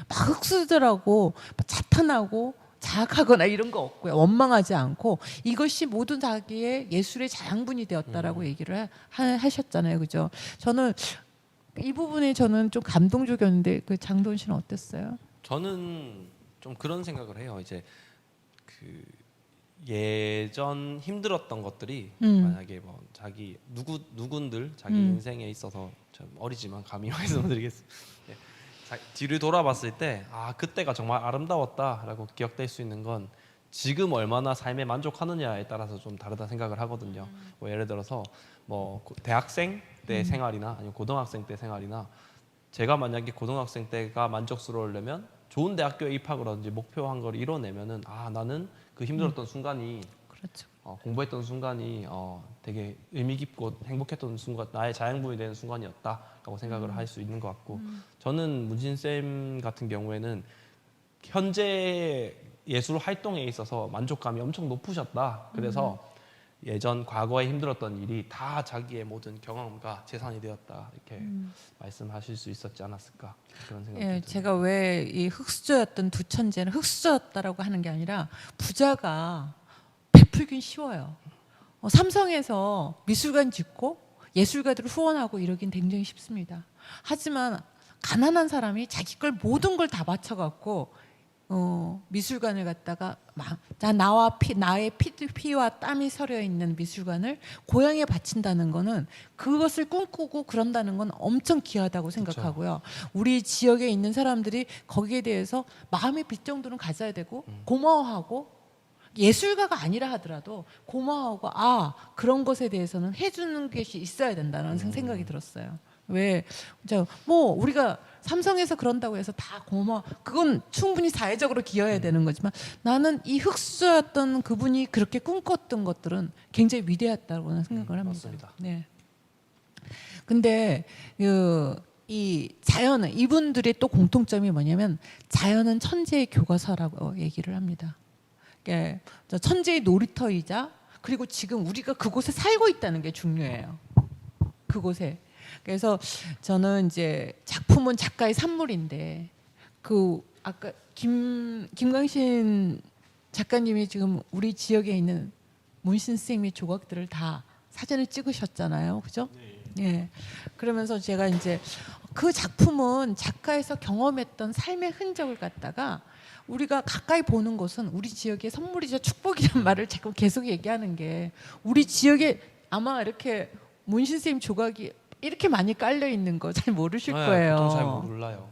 막 흙수저라고 자탄하고 자학하거나 이런 거 없고요. 원망하지 않고 이것이 모든 자기의 예술의 자양분이 되었다라고 얘기를 하셨잖아요, 그죠? 저는 이 부분에 저는 좀 감동적이었는데 그 장도원 씨는 어땠어요? 저는 좀 그런 생각을 해요. 이제 그 예전 힘들었던 것들이 만약에 뭐 자기 누군들 자기 인생에 있어서 좀 어리지만 감히 말씀드리겠습니다. 네. 뒤를 돌아봤을 때 그때가 정말 아름다웠다라고 기억될 수 있는 건 지금 얼마나 삶에 만족하느냐에 따라서 좀 다르다 생각을 하거든요. 뭐 예를 들어서 뭐 대학생 때 생활이나 아니면 고등학생 때 생활이나 제가 만약에 고등학생 때가 만족스러우려면 좋은 대학교에 입학을 하든지 목표한 걸 이뤄내면은 나는 그 힘들었던 순간이 그렇죠. 공부했던 순간이 되게 의미 깊고 행복했던 순간, 나의 자양분이 되는 순간이었다라고 생각을 할 수 있는 것 같고, 저는 문신 쌤 같은 경우에는 현재 예술 활동에 있어서 만족감이 엄청 높으셨다. 그래서 예전 과거에 힘들었던 일이 다 자기의 모든 경험과 재산이 되었다, 이렇게 말씀하실 수 있었지 않았을까 그런 생각이 듭니다. 제가 왜 이 흙수저였던 두 천재는 흙수저였다라고 하는 게 아니라 부자가 베풀긴 쉬워요. 삼성에서 미술관 짓고 예술가들을 후원하고 이러긴 굉장히 쉽습니다. 하지만 가난한 사람이 자기 걸 모든 걸 다 바쳐갖고 미술관을 갖다가 나의 피와 땀이 서려 있는 미술관을 고향에 바친다는 거는, 그것을 꿈꾸고 그런다는 건 엄청 귀하다고 생각하고요. 우리 지역에 있는 사람들이 거기에 대해서 마음의 빚 정도는 가져야 되고 고마워하고, 예술가가 아니라 하더라도 고마워하고 그런 것에 대해서는 해주는 것이 있어야 된다는 생각이 들었어요. 왜 뭐 우리가 삼성에서 그런다고 해서 다 그건 충분히 사회적으로 기여해야 되는 거지만, 나는 이 흙수저였던 그분이 그렇게 꿈꿨던 것들은 굉장히 위대했다고 생각을 합니다. 맞습니다. 네. 근데 이 자연은, 이분들의 또 공통점이 뭐냐면 자연은 천재의 교과서라고 얘기를 합니다. 예, 천재의 놀이터이자 그리고 지금 우리가 그곳에 살고 있다는 게 중요해요. 그곳에. 그래서 저는 이제 작품은 작가의 산물인데 그 아까 김광신 작가님이 지금 우리 지역에 있는 문신 선생님의 조각들을 다 사진을 찍으셨잖아요, 그죠? 예. 그러면서 제가 이제 그 작품은 작가에서 경험했던 삶의 흔적을 갖다가 우리가 가까이 보는 것은 우리 지역의 선물이자 축복이란 말을 자꾸 계속 얘기하는 게 우리 지역에 아마 이렇게 문신 선생님 조각이 이렇게 많이 깔려 있는 거 잘 모르실 거예요. 보통 잘 몰라요.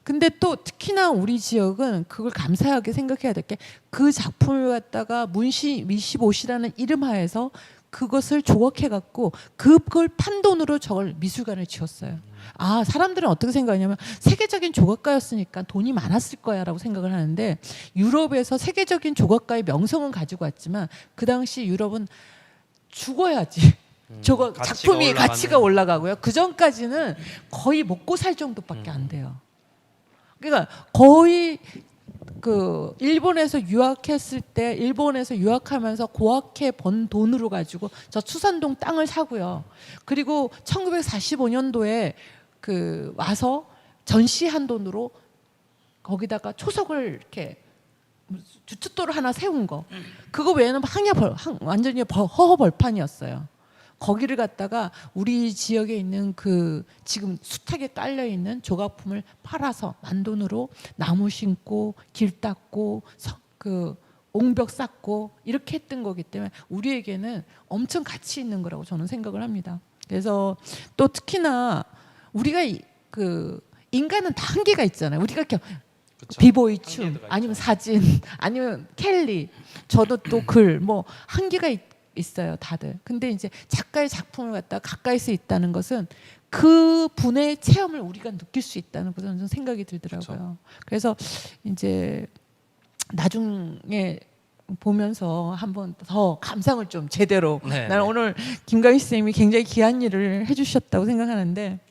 근데 또 특히나 우리 지역은 그걸 감사하게 생각해야 될 게 그 작품을 갖다가 미시옷이라는 이름 하에서 그것을 조각해 갖고 그걸 판돈으로 저걸 미술관을 지었어요. 아, 사람들은 어떻게 생각하냐면 세계적인 조각가였으니까 돈이 많았을 거야라고 생각을 하는데 유럽에서 세계적인 조각가의 명성은 가지고 왔지만 그 당시 유럽은 죽어야지 저거 작품이 가치가 올라가고요. 그 전까지는 거의 먹고 살 정도밖에 안 돼요. 그러니까 거의 그 일본에서 유학했을 때 일본에서 유학하면서 고학해 번 돈으로 가지고 저 추산동 땅을 사고요. 그리고 1945년도에 그 와서 전시한 돈으로 거기다가 초석을 이렇게 주춧돌을 하나 세운 거. 그거 외에는 완전히 허허벌판이었어요. 거기를 갖다가 우리 지역에 있는 그 지금 숱하게 깔려 있는 조각품을 팔아서 만돈으로 나무 심고 길 닦고 그 옹벽 쌓고 이렇게 했던 거기 때문에 우리에게는 엄청 가치 있는 거라고 저는 생각을 합니다. 그래서 또 특히나 우리가 그 인간은 다 한계가 있잖아요. 우리가 이렇게 그쵸. 비보이 춤 한계가 아니면 있죠. 사진 아니면 캘리 저도 또 글 뭐 한계가 있어요, 다들. 근데 이제 작가의 작품을 갖다 가까이서 있다는 것은 그 분의 체험을 우리가 느낄 수 있다는 것은 좀 생각이 들더라고요. 그래서 이제 나중에 보면서 한번 더 감상을 좀 제대로. 네, 나는 네. 오늘 김광희 선생님이 굉장히 귀한 일을 해주셨다고 생각하는데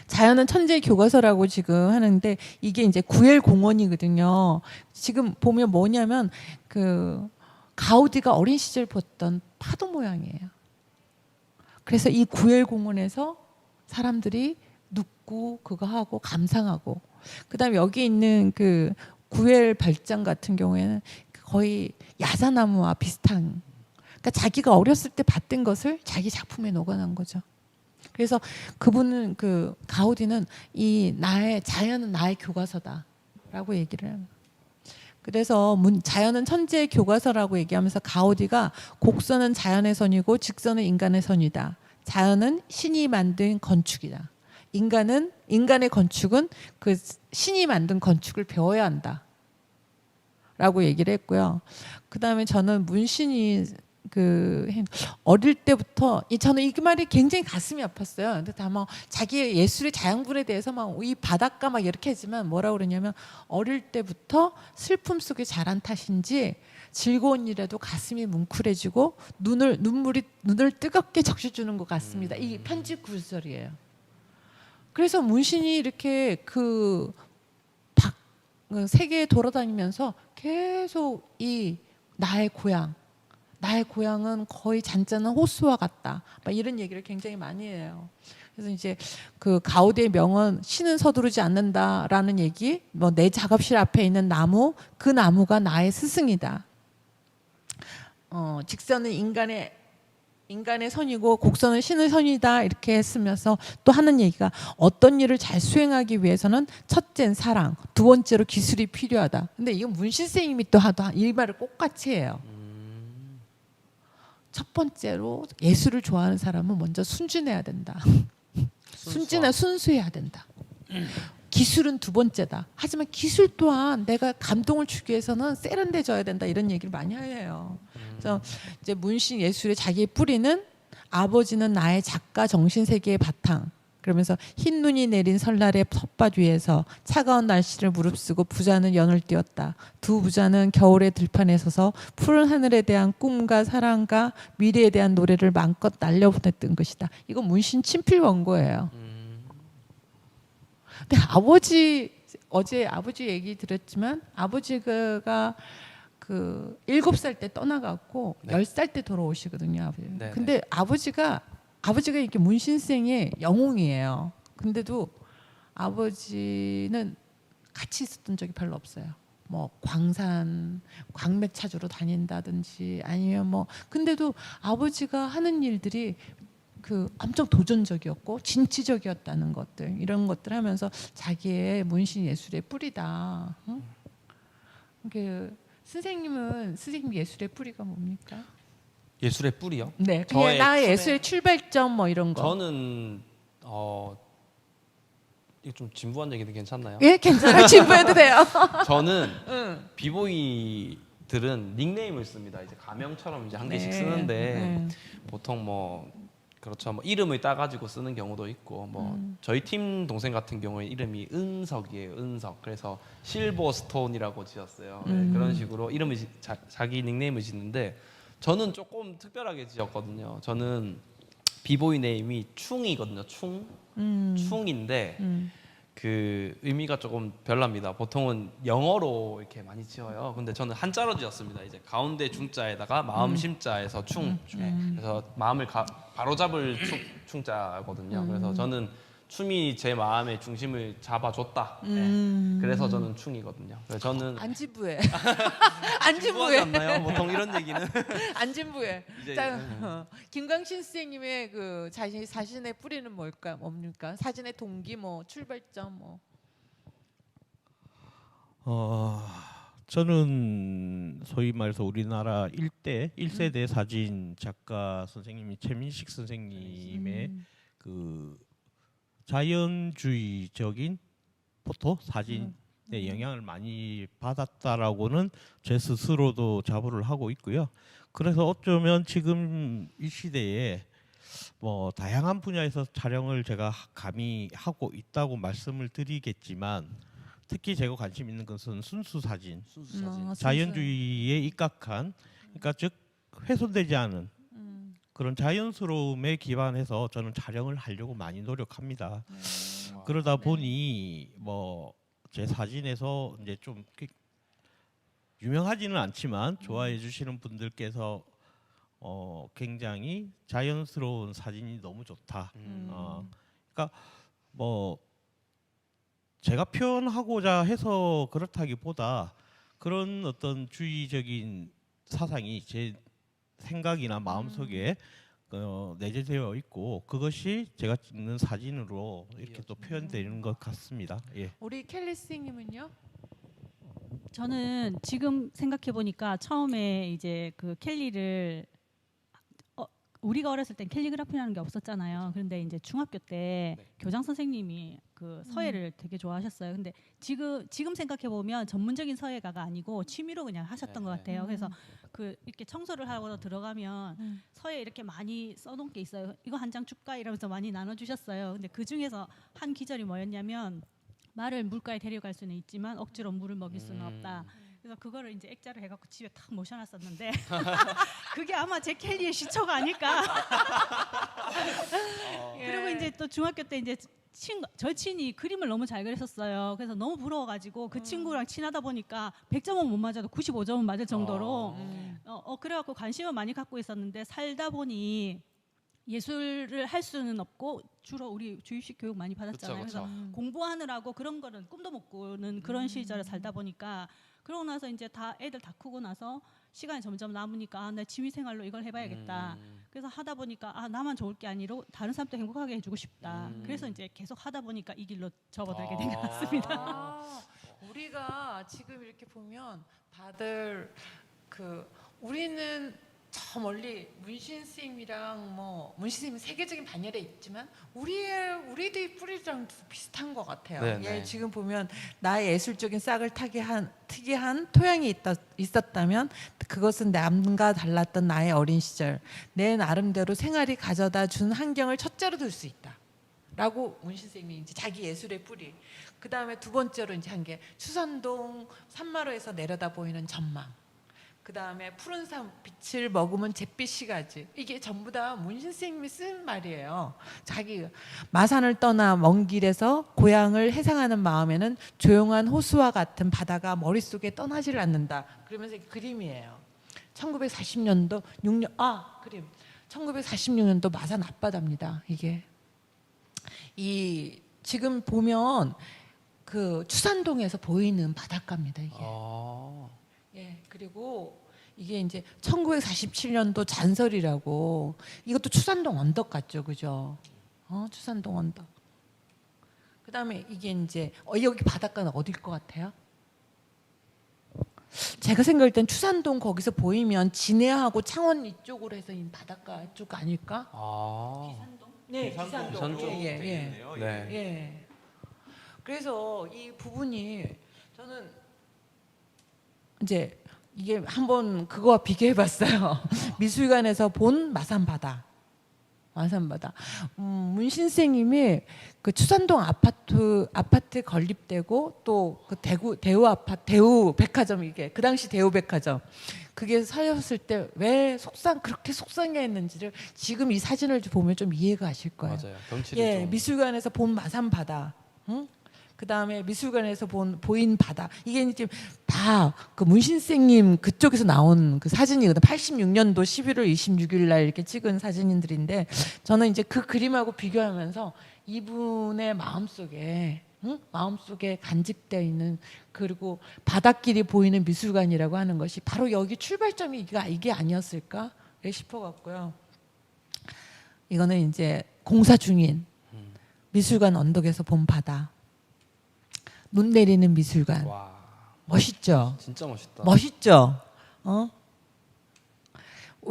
자연은 천재의 교과서라고 지금 하는데 이게 이제 구엘 공원이거든요. 지금 보면 뭐냐면 그 가우디가 어린 시절 봤던 파도 모양이에요. 그래서 이 구엘 공원에서 사람들이 눕고 그거 하고 감상하고 그다음에 여기 있는 그 구엘 별장 같은 경우에는 거의 야자나무와 비슷한 그러니까 자기가 어렸을 때 봤던 것을 자기 작품에 녹아난 거죠. 그래서 그분은 그 가우디는 이 자연은 나의 교과서다라고 얘기를 해요. 그래서 자연은 천재의 교과서라고 얘기하면서 가우디가 곡선은 자연의 선이고 직선은 인간의 선이다. 자연은 신이 만든 건축이다. 인간의 건축은 그 신이 만든 건축을 배워야 한다. 라고 얘기를 했고요. 그 다음에 저는 문신이 어릴 때부터 저는 이 말이 굉장히 가슴이 아팠어요. 근데 다 막 자기 예술의 자양분에 대해서 막 이 바닷가 막 이렇게 하지만 뭐라고 그러냐면 어릴 때부터 슬픔 속에 자란 탓인지 즐거운 일에도 가슴이 뭉클해지고 눈을 뜨겁게 적셔주는 것 같습니다. 이 편집 구절이에요. 그래서 문신이 이렇게 세계에 돌아다니면서 계속 이 나의 고향은 거의 잔잔한 호수와 같다. 막 이런 얘기를 굉장히 많이 해요. 그래서 이제 그 가우디의 명언 신은 서두르지 않는다라는 얘기, 뭐 내 작업실 앞에 있는 나무, 그 나무가 나의 스승이다. 직선은 인간의 선이고 곡선은 신의 선이다 이렇게 했으면서 또 하는 얘기가 어떤 일을 잘 수행하기 위해서는 첫째는 사랑, 두 번째로 기술이 필요하다. 근데 이건 문신 선생님이 또 이 말을 똑같이 해요. 첫 번째로 예술을 좋아하는 사람은 먼저 순진해야 된다. 순수해야 된다. 기술은 두 번째다. 하지만 기술 또한 내가 감동을 주기 위해서는 세련돼져야 된다. 이런 얘기를 많이 해요. 그래서 이제 문신 예술의 자기의 뿌리는 아버지는 나의 작가 정신 세계의 바탕. 그러면서 흰 눈이 내린 설날의 텃밭 위에서 차가운 날씨를 무릅쓰고 부자는 연을 띄웠다. 두 부자는 겨울의 들판에 서서 푸른 하늘에 대한 꿈과 사랑과 미래에 대한 노래를 마음껏 날려보냈던 것이다. 이건 문신 친필 원고예요. 근데 아버지 어제 아버지 얘기 들었지만 아버지가 그 7살 때 떠나갔고 네. 10살 때 돌아오시거든요, 아버지. 네, 근데 아버지가 이렇게 문신생의 영웅이에요. 근데도 아버지는 같이 있었던 적이 별로 없어요. 뭐 광맥 찾으러 다닌다든지 아니면 뭐 근데도 아버지가 하는 일들이 그 엄청 도전적이었고 진취적이었다는 것들 이런 것들 하면서 자기의 문신 예술의 뿌리다. 응? 선생님 예술의 뿌리가 뭡니까? 예술의 뿌리요? 네, 그냥 저의 나의 춤의- 예술의 출발점 뭐 이런 거. 저는 이거 좀 진부한 얘기도 괜찮나요? 예, 괜찮아요. 진부해도 돼요. 저는 응. 비보이들은 닉네임을 씁니다. 이제 가명처럼 이제 한 개씩 쓰는데 네. 보통 뭐 그렇죠. 뭐 이름을 따가지고 쓰는 경우도 있고 뭐 저희 팀 동생 같은 경우에 이름이 은석이에요. 은석. 그래서 실버스톤이라고 지었어요. 네, 그런 식으로 이름을 자기 닉네임을 짓는데 저는 조금 특별하게 지었거든요. 저는 비보이 네임이 충이거든요. 충인데 그 의미가 조금 별납니다. 보통은 영어로 이렇게 많이 지어요. 근데 저는 한자로 지었습니다. 이제 가운데 중자에다가 마음 심자에서 충. 네. 그래서 마음을 바로잡을 충자거든요. 그래서 저는 춤이 제 마음의 중심을 잡아줬다. 네. 그래서 저는 충이거든요. 그래서 저는 안 진부해. 진부하지 안 진부해. 않나요? 보통 이런 얘기는 안 진부해. 이제 자, 김광신 선생님의 그 자신의 뿌리는 뭡니까? 사진의 동기 뭐 출발점 뭐. 저는 소위 말해서 우리나라 1세대 사진 작가 선생님이 최민식 선생님의 그 자연주의적인 포토 사진에 영향을 많이 받았다라고는 제 스스로도 자부를 하고 있고요. 그래서 어쩌면 지금 이 시대에 뭐 다양한 분야에서 촬영을 제가 감히 하고 있다고 말씀을 드리겠지만 특히 제가 관심 있는 것은 순수 사진, 자연주의에 입각한, 그러니까 즉 훼손되지 않은 그런 자연스러움에 기반해서 저는 촬영을 하려고 많이 노력합니다. 그러다 보니 뭐 제 사진에서 이제 좀 유명하지는 않지만 좋아해 주시는 분들께서 굉장히 자연스러운 사진이 너무 좋다. 그러니까 뭐 제가 표현하고자 해서 그렇다기보다 그런 어떤 주의적인 사상이 제 생각이나 마음속에 내재되어 있고 그것이 제가 찍는 사진으로 이렇게 또 표현되는 것 같습니다. 예. 우리 켈리 선생님은요? 저는 지금 생각해 보니까 처음에 이제 그 켈리를 우리가 어렸을 땐 캘리그라피라는 게 없었잖아요. 그런데 이제 중학교 때 교장 선생님이 그 서예를 되게 좋아하셨어요. 근데 지금 생각해 보면 전문적인 서예가가 아니고 취미로 그냥 하셨던 것 같아요. 그래서 그 이렇게 청소를 하고 들어가면 서예 이렇게 많이 써놓은 게 있어요. 이거 한 장 줄까 이러면서 많이 나눠주셨어요. 근데 그 중에서 한 기절이 뭐였냐면 말을 물가에 데려갈 수는 있지만 억지로 물을 먹일 수는 없다. 그래서 그거를 이제 액자를 해갖고 집에 탁 모셔놨었는데 그게 아마 제 켈리의 시초가 아닐까. 그리고 이제 또 중학교 때 이제 절친이 그림을 너무 잘 그렸었어요. 그래서 너무 부러워가지고 그 친구랑 친하다 보니까 100점은 못 맞아도 95점은 맞을 정도로 그래갖고 관심을 많이 갖고 있었는데 살다 보니 예술을 할 수는 없고 주로 우리 주입식 교육 많이 받았잖아요. 그쵸. 그래서 공부하느라고 그런 거는 꿈도 못 꾸는 그런 시절을 살다 보니까 그러고 나서 이제 애들 다 크고 나서 시간이 점점 남으니까 내 취미생활로 이걸 해봐야겠다. 그래서 하다 보니까 나만 좋을 게 아니라 다른 사람도 행복하게 해주고 싶다. 그래서 이제 계속 하다 보니까 이 길로 접어들게 된 것 같습니다. 우리가 지금 이렇게 보면 다들 우리는 저 멀리 문신 선생님이랑 문신 선생님 세계적인 반열에 있지만 우리들의 뿌리랑 비슷한 것 같아요. 네네. 예, 지금 보면 나의 예술적인 싹을 특이한 토양이 있었다면 그것은 남과 달랐던 나의 어린 시절 내 나름대로 생활이 가져다 준 환경을 첫째로 들 수 있다. 라고 문신 선생님이 이제 자기 예술의 뿌리. 그 다음에 두 번째로 이제 한 게 추선동 산마루에서 내려다 보이는 전망. 그 다음에 푸른 빛을 머금은 잿빛이 가지. 이게 전부 다 문신 선생님이 쓴 말이에요. 자기 마산을 떠나 먼 길에서 고향을 해상하는 마음에는 조용한 호수와 같은 바다가 머릿속에 떠나질 않는다. 그러면서 이게 그림이에요. 1940년도 6년 그림. 1946년도 마산 앞바다입니다. 이게 이 지금 보면 그 추산동에서 보이는 바닷가입니다. 이게. 예, 그리고 이게 이제 1947년도 잔설이라고 이것도 추산동 언덕 같죠, 그죠? 추산동 언덕. 그다음에 이게 이제 여기 바닷가는 어딜 것 같아요? 제가 생각할 땐 추산동 거기서 보이면 진해하고 창원 이쪽으로 해서 이 바닷가 쪽 아닐까? 네, 기산동. 예. 네. 예. 그래서 이 부분이 저는 이제 이게 한번 그거와 비교해봤어요. 미술관에서 본 마산바다. 문신 선생님이 그 추산동 아파트 건립되고 또 그 대우 백화점 이게 그 당시 대우 백화점 그게 서였을 때 왜 그렇게 속상해했는지를 지금 이 사진을 보면 좀 이해가 가실 거예요. 맞아요. 경치를 예, 좀 미술관에서 본 마산바다. 응? 그 다음에 미술관에서 보인 바다. 이게 이제 다 그 문신 선생님 그쪽에서 나온 그 사진이거든. 86년도 11월 26일 날 이렇게 찍은 사진들인데 저는 이제 그 그림하고 비교하면서 이분의 마음속에 간직되어 있는 그리고 바닷길이 보이는 미술관이라고 하는 것이 바로 여기 출발점이 이게 아니었을까 싶어갖고요. 이거는 이제 공사 중인 미술관 언덕에서 본 바다. 눈 내리는 미술관. 와, 멋있죠? 진짜 멋있다. 멋있죠?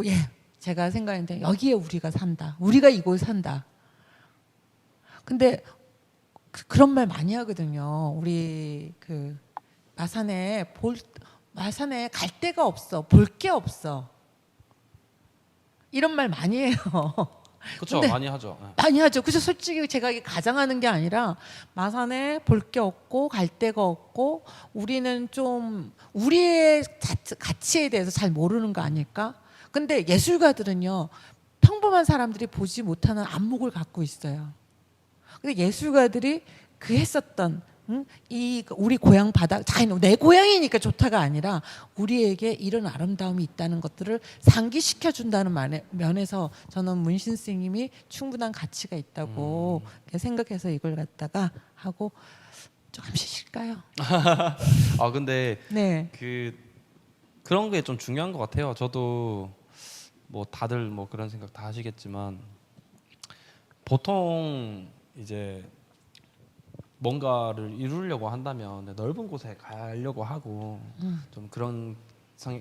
예, 제가 생각했는데 여기에 우리가 산다. 우리가 이곳 산다. 근데 그런 말 많이 하거든요. 우리 그 마산에 갈 데가 없어. 볼 게 없어. 이런 말 많이 해요. 그렇죠. 근데 많이 하죠. 네. 많이 하죠. 그래서 솔직히 제가 이게 가장하는 게 아니라 마산에 볼 게 없고 갈 데가 없고 우리는 좀 우리의 가치에 대해서 잘 모르는 거 아닐까? 근데 예술가들은요. 평범한 사람들이 보지 못하는 안목을 갖고 있어요. 근데 예술가들이 그 했었던 이 우리 고향 바다, 내 고향이니까 좋다가 아니라 우리에게 이런 아름다움이 있다는 것들을 상기시켜 준다는 면에서 저는 문신 선생님이 충분한 가치가 있다고 생각해서 이걸 갖다가 하고 조금씩 쉴까요? 근데 네. 그런 게 좀 중요한 것 같아요. 저도 뭐 다들 뭐 그런 생각 다 하시겠지만 보통 이제 뭔가를 이루려고 한다면 넓은 곳에 가려고 하고 좀 그런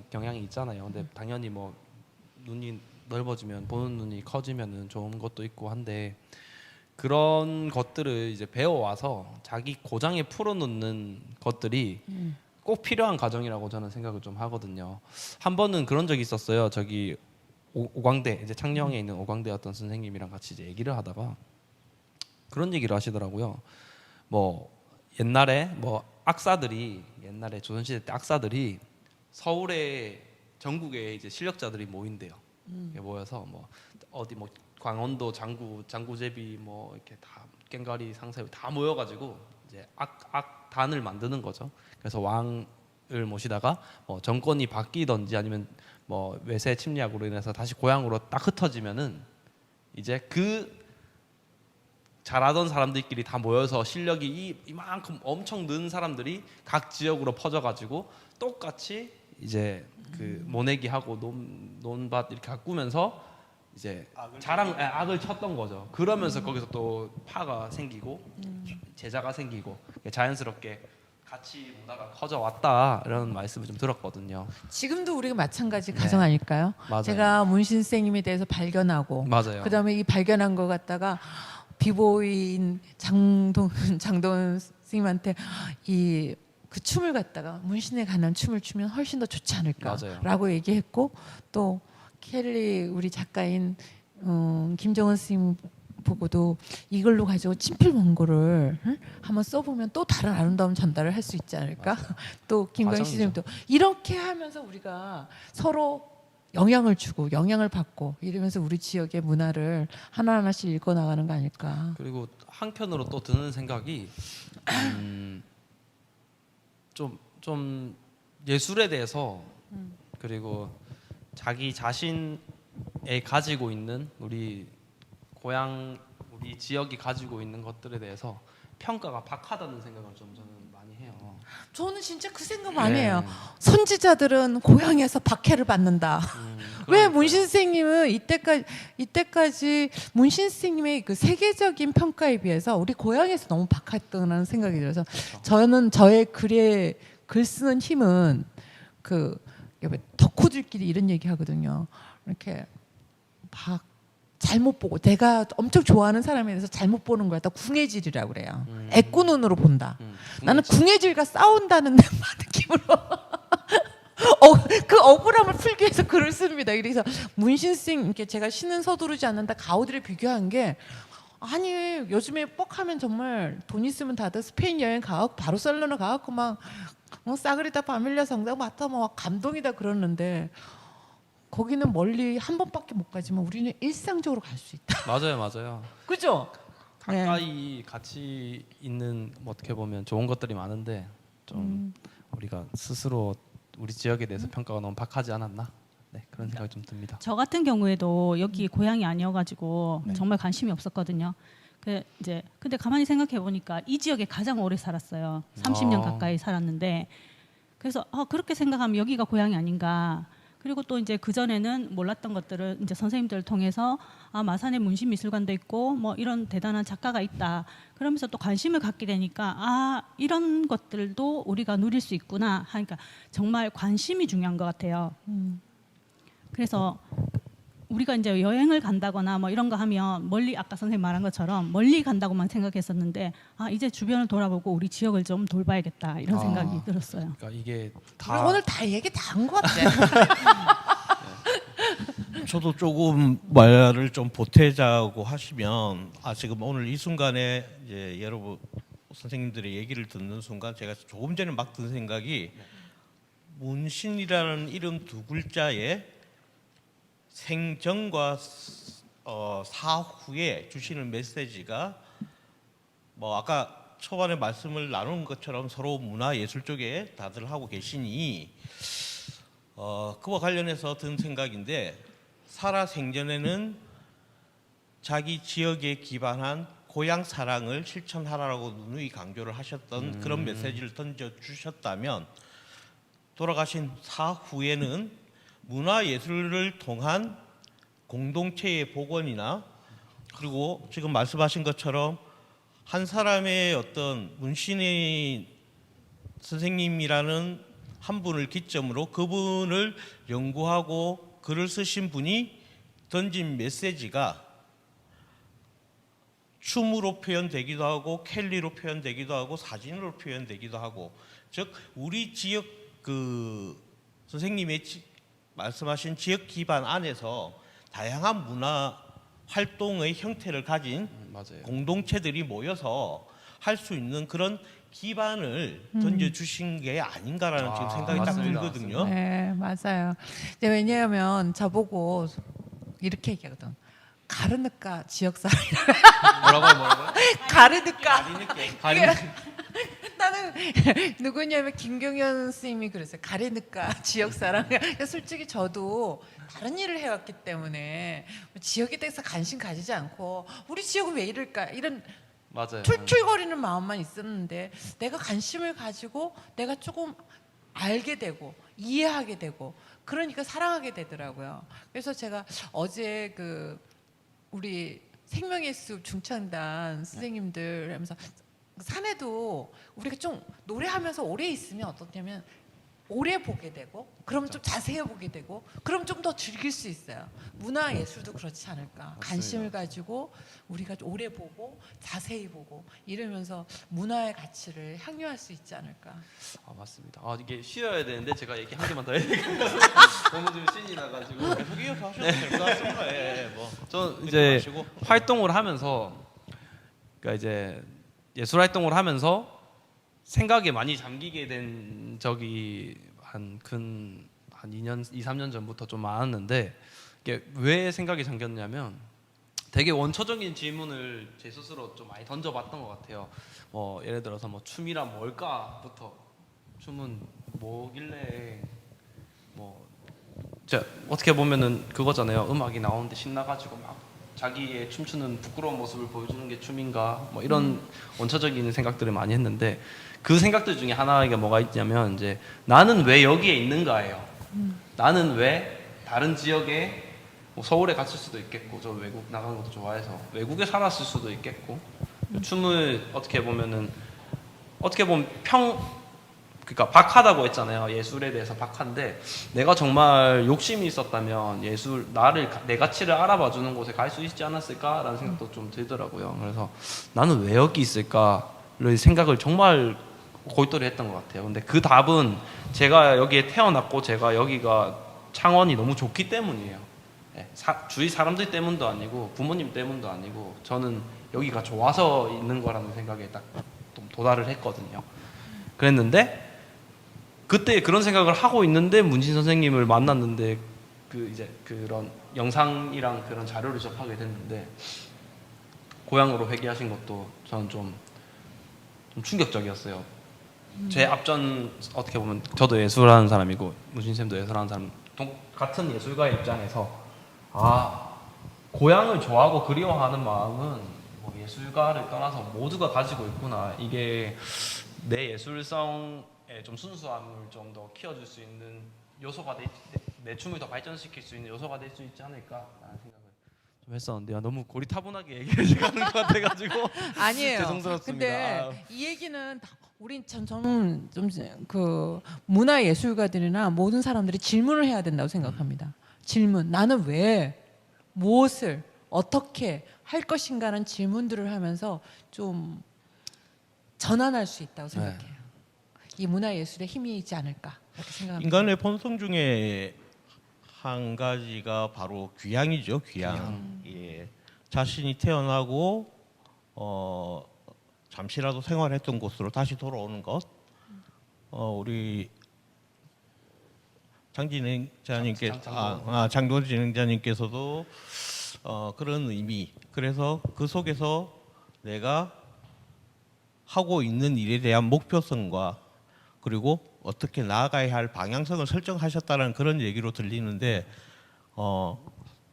경향이 있잖아요. 근데 당연히 뭐 눈이 넓어지면 보는 눈이 커지면은 좋은 것도 있고 한데 그런 것들을 이제 배워와서 자기 고장에 풀어놓는 것들이 꼭 필요한 과정이라고 저는 생각을 좀 하거든요. 한 번은 그런 적이 있었어요. 저기 오광대 이제 창녕에 있는 오광대 어떤 선생님이랑 같이 이제 얘기를 하다가 그런 얘기를 하시더라고요. 뭐 옛날에 뭐 악사들이 옛날에 조선시대 때 악사들이 서울에 전국에 이제 실력자들이 모인대요. 모여서 뭐 어디 뭐 광원도 장구제비 뭐 이렇게 다 꽹과리 상사위 다 모여가지고 이제 악단을 만드는 거죠. 그래서 왕을 모시다가 뭐 정권이 바뀌던지 아니면 뭐 외세 침략으로 인해서 다시 고향으로 딱 흩어지면은 이제 그 잘하던 사람들끼리 다 모여서 실력이 이만큼 엄청 는 사람들이 각 지역으로 퍼져가지고 똑같이 이제 그 모내기 하고 논밭 이렇게 가꾸면서 이제 악을 쳤던 거죠. 그러면서 거기서 또 파가 생기고 제자가 생기고 자연스럽게 같이 문화가 커져 왔다 이런 말씀을 좀 들었거든요. 지금도 우리가 마찬가지 가정 아닐까요? 맞아요. 제가 문신 선생님에 대해서 발견하고 맞아요. 그다음에 이 발견한 거 갖다가 비보이인 장동 선생님한테 그 춤을 갖다가 문신에 관한 춤을 추면 훨씬 더 좋지 않을까라고 얘기했고 또 켈리 우리 작가인 김정은 선생님 보고도 이걸로 가지고 친필 원고를 한번 써보면 또 다른 아름다운 전달을 할 수 있지 않을까? 또 김광희 과정이죠. 선생님도 이렇게 하면서 우리가 서로 영향을 주고 영향을 받고 이러면서 우리 지역의 문화를 하나하나씩 읽어 나가는 거 아닐까? 그리고 한편으로 또 드는 생각이 좀 예술에 대해서 그리고 자기 자신에 가지고 있는 우리 지역이 가지고 있는 것들에 대해서 평가가 박하다는 생각을 좀 저는 많이 해요. 저는 진짜 그 생각 많이 네. 해요. 선지자들은 고향에서 박해를 받는다. 왜 그러니까요. 문신 선생님은 이때까지 문신 선생님의 그 세계적인 평가에 비해서 우리 고향에서 너무 박했다는 생각이 들어서 저는 저의 글 쓰는 힘은 그 덕후들끼리 이런 얘기 하거든요. 이렇게 잘못 보고 내가 엄청 좋아하는 사람에 대해서 잘못 보는 거야. 다 궁예질이라고 그래요. 애꾸 눈으로 본다. 나는 궁예질과 싸운다는 느낌으로 그 억울함을 풀기 위해서 글을 씁니다. 그래서 문신 선생님 이렇게 제가 시는 서두르지 않는다 가우디를 비교한 게 아니 요즘에 뻑하면 정말 돈 있으면 다들 스페인 여행 가고 바르셀로나 가고 막 사그리다 파밀리아 성당 맡아 막 감동이다 그러는데 거기는 멀리 한 번밖에 못 가지만 우리는 일상적으로 갈 수 있다. 맞아요. 그죠? 네. 가까이 같이 있는 어떻게 보면 좋은 것들이 많은데 좀 우리가 스스로 우리 지역에 대해서 평가가 너무 박하지 않았나? 네, 그런 생각이 좀 듭니다. 저 같은 경우에도 여기 고향이 아니어가지고 정말 관심이 없었거든요. 근데 가만히 생각해 보니까 이 지역에 가장 오래 살았어요. 30년 가까이 살았는데 그래서 그렇게 생각하면 여기가 고향이 아닌가. 그리고 또 이제 그 전에는 몰랐던 것들을 이제 선생님들을 통해서 마산에 문신미술관도 있고 뭐 이런 대단한 작가가 있다. 그러면서 또 관심을 갖게 되니까 이런 것들도 우리가 누릴 수 있구나 하니까 정말 관심이 중요한 것 같아요. 그래서 우리가 이제 여행을 간다거나 뭐 이런 거 하면 멀리 아까 선생님 말한 것처럼 멀리 간다고만 생각했었는데 이제 주변을 돌아보고 우리 지역을 좀 돌봐야겠다 이런 생각이 들었어요. 그러니까 이게 우리 다 오늘 다 얘기 다 한 것 같아. 저도 조금 말을 좀 보태자고 하시면 지금 오늘 이 순간에 이제 여러분 선생님들의 얘기를 듣는 순간 제가 조금 전에 막 든 생각이 문신이라는 이름 두 글자에 생전과 사후에 주시는 메시지가 뭐 아까 초반에 말씀을 나눈 것처럼 서로 문화 예술 쪽에 다들 하고 계시니 그와 관련해서 든 생각인데 살아 생전에는 자기 지역에 기반한 고향 사랑을 실천하라고 누누이 강조를 하셨던 그런 메시지를 던져 주셨다면 돌아가신 사후에는 문화 예술을 통한 공동체의 복원이나 그리고 지금 말씀하신 것처럼 한 사람의 어떤 문신의 선생님이라는 한 분을 기점으로 그분을 연구하고 글을 쓰신 분이 던진 메시지가 춤으로 표현되기도 하고 켈리로 표현되기도 하고 사진으로 표현되기도 하고 즉 우리 지역 그 선생님의 말씀하신 지역 기반 안에서 다양한 문화 활동의 형태를 가진 맞아요. 공동체들이 모여서 할 수 있는 그런 기반을 던져주신 게 아닌가라는 지금 생각이 딱 맞습니다. 들거든요. 네, 맞아요. 근데 왜냐하면 저보고 이렇게 얘기하거든. 가르느까 지역 사람이라. 뭐라고요? 가르느까. 가리니까. 나는 누구냐면 김경현 선생님이 그랬어요. 가르느까 지역 사람. 솔직히 저도 다른 일을 해왔기 때문에 지역에 대해서 관심 가지지 않고 우리 지역은 왜 이럴까 이런 맞아요. 툴툴거리는 마음만 있었는데 내가 관심을 가지고 내가 조금 알게 되고 이해하게 되고 그러니까 사랑하게 되더라고요. 그래서 제가 어제 그 우리 생명의 숲 중창단 선생님들 하면서 산에도 우리가 좀 노래하면서 오래 있으면 어떻냐면 오래 보게 되고 그럼 좀 자세히 보게 되고 그럼 좀 더 즐길 수 있어요. 문화 예술도 그렇지 않을까. 관심을 가지고 우리가 오래 보고 자세히 보고 이러면서 문화의 가치를 향유할 수 있지 않을까. 아 맞습니다. 아 이게 쉬어야 되는데 제가 얘기 한 개만 더 해야겠어요. 너무 좀 신이 나가지고. 계속 이어서 하셔도 될 것 같습니다. 예, 뭐. 저 이제 마시고. 활동을 하면서 그러니까 이제 예술 활동을 하면서 생각에 많이 잠기게 된 적이 한 2년, 2, 3년 전부터 좀 많았는데 이게 왜 생각이 잠겼냐면 되게 원초적인 질문을 제 스스로 좀 많이 던져봤던 것 같아요. 뭐 예를 들어서 뭐 춤이란 뭘까부터 춤은 뭐길래 뭐 진짜 어떻게 보면은 그거잖아요. 음악이 나오는데 신나가지고 막 자기의 춤추는 부끄러운 모습을 보여주는 게 춤인가 뭐 이런 원초적인 생각들을 많이 했는데 그 생각들 중에 하나가 뭐가 있냐면 이제 나는 왜 여기에 있는가예요. 나는 왜 다른 지역에 뭐 서울에 갇힐 수도 있겠고 저 외국 나가는 것도 좋아해서 외국에 살았을 수도 있겠고 춤을 어떻게 보면 그러니까 박하다고 했잖아요. 예술에 대해서 박한데 내가 정말 욕심이 있었다면 예술 내 가치를 알아봐 주는 곳에 갈 수 있지 않았을까라는 생각도 좀 들더라고요. 그래서 나는 왜 여기 있을까를 생각을 정말 골똘히 했던 것 같아요. 근데 그 답은 제가 여기에 태어났고 제가 여기가 창원이 너무 좋기 때문이에요. 네, 주위 사람들 때문도 아니고 부모님 때문도 아니고 저는 여기가 좋아서 있는 거라는 생각에 딱 좀 도달을 했거든요. 그랬는데 그때 그런 생각을 하고 있는데 문신 선생님을 만났는데 그 이제 그런 영상이랑 그런 자료를 접하게 됐는데 고향으로 회귀하신 것도 저는 좀 충격적이었어요. 제 앞전 어떻게 보면 저도 예술하는 사람이고 문신 쌤도 예술하는 사람 같은 예술가의 입장에서 아 고향을 좋아하고 그리워하는 마음은 뭐 예술가를 떠나서 모두가 가지고 있구나. 이게 내 예술성의 좀 순수함을 좀 더 키워줄 수 있는 요소가 내 춤을 더 발전시킬 수 있는 요소가 될 수 있지 않을까라는 생각을 좀 했었는데요. 너무 고리타분하게 얘기하는 것 같아가지고 아니에요. 죄송스럽습니다. 근데 이 얘기는 저는 좀 그 문화 예술가들이나 모든 사람들이 질문을 해야 된다고 생각합니다. 질문. 나는 왜 무엇을 어떻게 할 것인가라는 질문들을 하면서 좀 전환할 수 있다고 생각해요. 이 문화 예술의 힘이 있지 않을까 이렇게 생각합니다. 인간의 본성 중에 한 가지가 바로 귀향이죠. 귀향. 예. 자신이 태어나고 잠시라도 생활했던 곳으로 다시 돌아오는 것. 우리 장도진 진행자님께서도 그런 의미. 그래서 그 속에서 내가 하고 있는 일에 대한 목표성과 그리고 어떻게 나아가야 할 방향성을 설정하셨다는 그런 얘기로 들리는데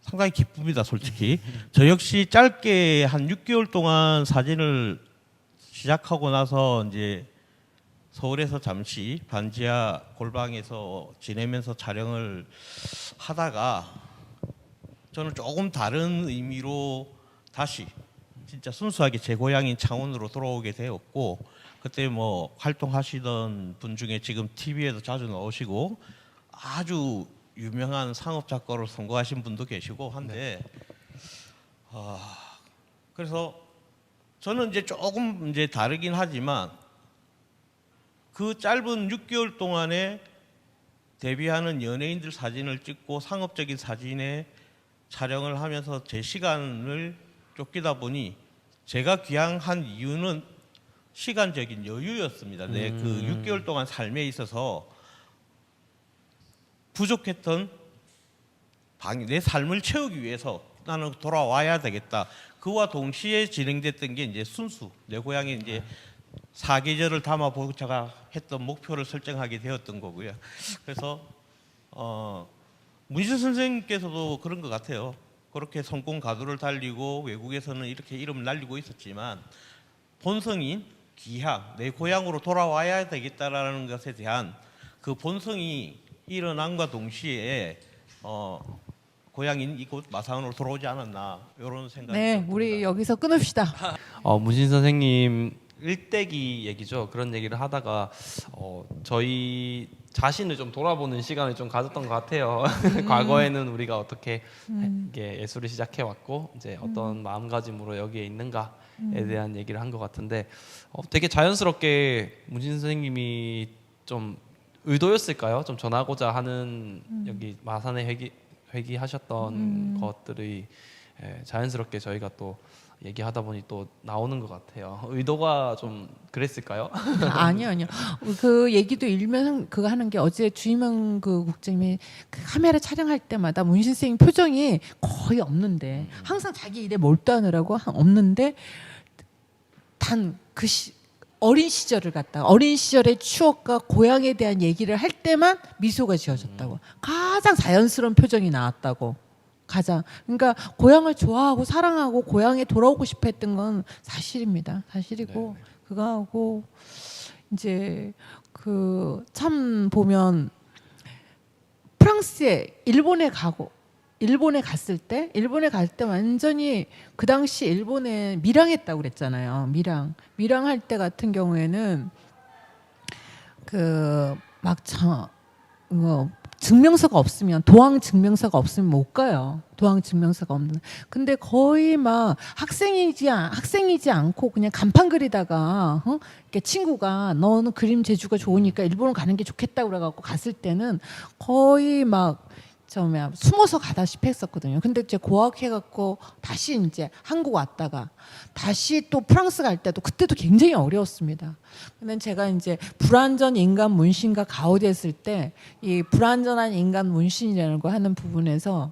상당히 기쁩니다, 솔직히. 저 역시 짧게 한 6개월 동안 사진을 시작하고 나서 이제 서울에서 잠시 반지하 골방에서 지내면서 촬영을 하다가 저는 조금 다른 의미로 다시 진짜 순수하게 제 고향인 창원으로 돌아오게 되었고 그때 뭐 활동하시던 분 중에 지금 TV에도 자주 나오시고 아주 유명한 상업 작가로 성공하신 분도 계시고 한데 그래서 저는 이제 조금 이제 다르긴 하지만 그 짧은 6개월 동안에 데뷔하는 연예인들 사진을 찍고 상업적인 사진에 촬영을 하면서 제 시간을 쫓기다 보니 제가 귀향한 이유는 시간적인 여유였습니다. 내 그 6개월 동안 삶에 있어서 부족했던 내 삶을 채우기 위해서 나는 돌아와야 되겠다. 그와 동시에 진행됐던 게 이제 순수 내 고향에 이제 사계절을 담아보자가 했던 목표를 설정하게 되었던 거고요. 그래서 문신 선생님께서도 그런 것 같아요. 그렇게 성공 가도를 달리고 외국에서는 이렇게 이름을 날리고 있었지만 본성인 귀향, 내 고향으로 돌아와야 되겠다라는 것에 대한 그 본성이 일어남과 동시에 고향인 이곳 마산으로 돌아오지 않았나 이런 생각이 네, 듭니다. 우리 여기서 끊읍시다. 문신 선생님 일대기 얘기죠. 그런 얘기를 하다가 저희 자신을 좀 돌아보는 시간을 좀 가졌던 것 같아요. 과거에는 우리가 어떻게 이게 예술을 시작해 왔고 이제 어떤 마음가짐으로 여기에 있는가에 대한 얘기를 한 것 같은데 되게 자연스럽게 문신 선생님이 좀 의도였을까요? 좀 전하고자 하는 여기 마산에 회귀하셨던 것들이 자연스럽게 저희가 또 얘기하다 보니 또 나오는 것 같아요. 의도가 좀 그랬을까요? 아니요. 그 얘기도 일면 그거 하는 게 어제 주임원 그 국장님이 그 카메라 촬영할 때마다 문신 선생님 표정이 거의 없는데 항상 자기 일에 몰두하느라고 없는데 단 그 어린 시절을 갖다가 어린 시절의 추억과 고향에 대한 얘기를 할 때만 미소가 지어졌다고 가장 자연스러운 표정이 나왔다고. 가장 그러니까 고향을 좋아하고 사랑하고 고향에 돌아오고 싶어 했던 건 사실입니다. 사실이고 네. 그거하고 이제 그 참 보면 프랑스에 일본에 갔을 때 완전히 그 당시 일본에 밀항했다고 그랬잖아요. 밀항 할 때 같은 경우에는 증명서가 없으면 도항 증명서가 없으면 못 가요. 도항 증명서가 없는. 근데 거의 막 학생이지 않고 그냥 간판 그리다가 이렇게 친구가 너는 그림 재주가 좋으니까 일본을 가는 게 좋겠다고 그래갖고 갔을 때는 거의 막 숨어서 가다시피 했었거든요. 근데 이제 고학해갖고 다시 이제 한국 왔다가 다시 또 프랑스 갈 때도 그때도 굉장히 어려웠습니다. 근데 제가 이제 불완전 인간 문신과 가오됐을 때 이 불완전한 인간 문신이라는 거 하는 부분에서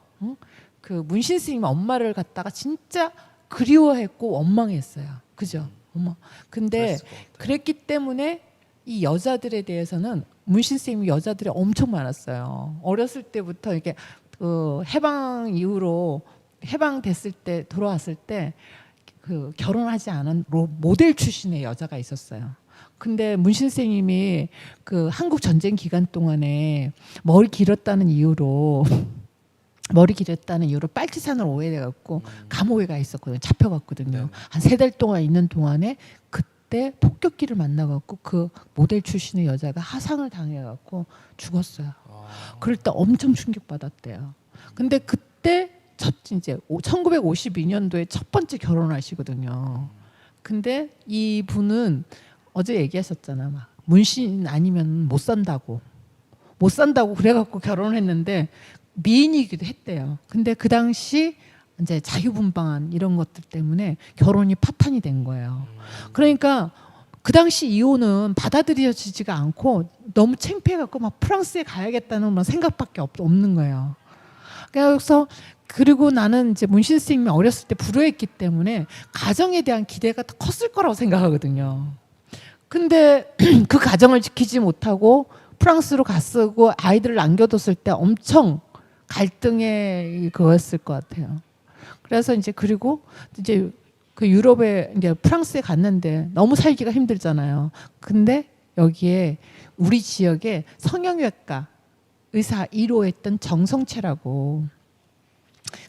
그 문신 스님 엄마를 갖다가 진짜 그리워했고 원망했어요. 그죠? 엄마. 근데 그랬을 것 같아요. 그랬기 때문에 이 여자들에 대해서는 문신 쌤이 여자들이 엄청 많았어요. 어렸을 때부터 이렇게 그 해방 이후로 해방됐을 때 돌아왔을 때 그 결혼하지 않은 모델 출신의 여자가 있었어요. 근데 문신 쌤이 그 한국 전쟁 기간 동안에 머리 길었다는 이유로 빨치산을 오해돼갖고 감옥에 가 있었거든요. 잡혀갔거든요. 네. 한 3달 동안 있는 동안에 그때 폭격기를 만나갖고 그 모델 출신의 여자가 하상을 당해갖고 죽었어요. 그럴 때 엄청 충격받았대요. 근데 그때 이제 1952년도에 첫 번째 결혼하시거든요. 근데 이 분은 어제 얘기하셨잖아. 막 문신 아니면 못 산다고 그래갖고 결혼했는데 미인이기도 했대요. 근데 그 당시 이제 자유분방한 이런 것들 때문에 결혼이 파탄이 된 거예요. 그러니까 그 당시 이혼은 받아들여지지가 않고 너무 창피해갖고 막 프랑스에 가야겠다는 생각밖에 없는 거예요. 그래서 그리고 나는 이제 문신 스님이 어렸을 때 불효했기 때문에 가정에 대한 기대가 더 컸을 거라고 생각하거든요. 근데 그 가정을 지키지 못하고 프랑스로 갔고 아이들을 남겨뒀을 때 엄청 갈등의 그거였을 것 같아요. 그래서 이제 그리고 이제 그 유럽에 이제 프랑스에 갔는데 너무 살기가 힘들잖아요. 근데 여기에 우리 지역에 성형외과 의사 1호 했던 정성채라고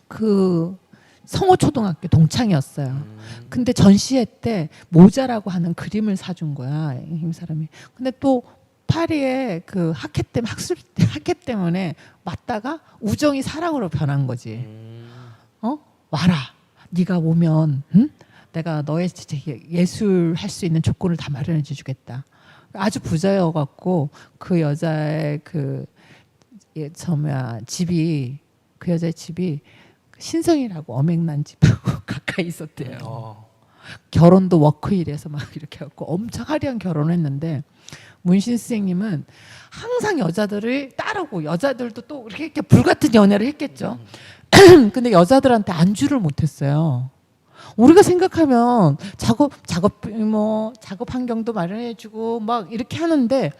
그 성호초등학교 동창이었어요. 근데 전시회 때 모자라고 하는 그림을 사준 거야, 이 사람이. 근데 또 파리에 그 학회 때문에 맞다가 우정이 사랑으로 변한 거지. 와라. 네가 오면 내가 너의 예술 할 수 있는 조건을 다 마련해 주겠다. 아주 부자여갖고 그 여자의 집이 그 여자의 집이 신성이라고 어맹난 집하고 가까이 있었대요. 결혼도 워크힐에서 막 이렇게 해갖고 엄청 화려한 결혼을 했는데 문신 선생님은 항상 여자들을 따르고 여자들도 또 이렇게 불같은 연애를 했겠죠. 근데 여자들한테 안주를 못했어요. 우리가 생각하면 작업 환경도 마련해주고 막 이렇게 하는데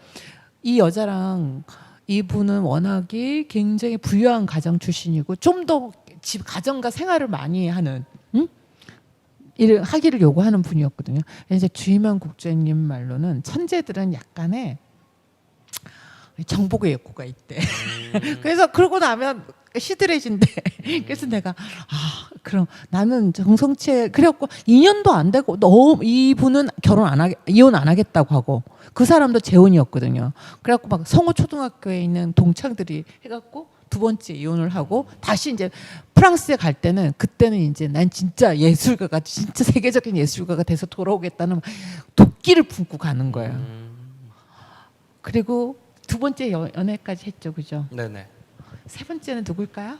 이 여자랑 이분은 워낙에 굉장히 부유한 가정 출신이고 좀 더 집 가정과 생활을 많이 하는 일을 하기를 요구하는 분이었거든요. 이제 주임원 국장님 말로는 천재들은 약간의 정복의 욕구가 있대. 그래서 그러고 나면 시들해진대. 그래서 내가 그럼 나는 정성채 그래갖고 2년도 안 되고 너무 이분은 이혼 안 하겠다고 하고 그 사람도 재혼이었거든요. 그래갖고 막 성호 초등학교에 있는 동창들이 해갖고 두 번째 이혼을 하고 다시 이제 프랑스에 갈 때는 그때는 이제 난 진짜 예술가가 진짜 세계적인 예술가가 돼서 돌아오겠다는 도끼를 품고 가는 거예요. 그리고 두 번째 연애까지 했죠, 그죠? 네네. 세 번째는 누굴까요?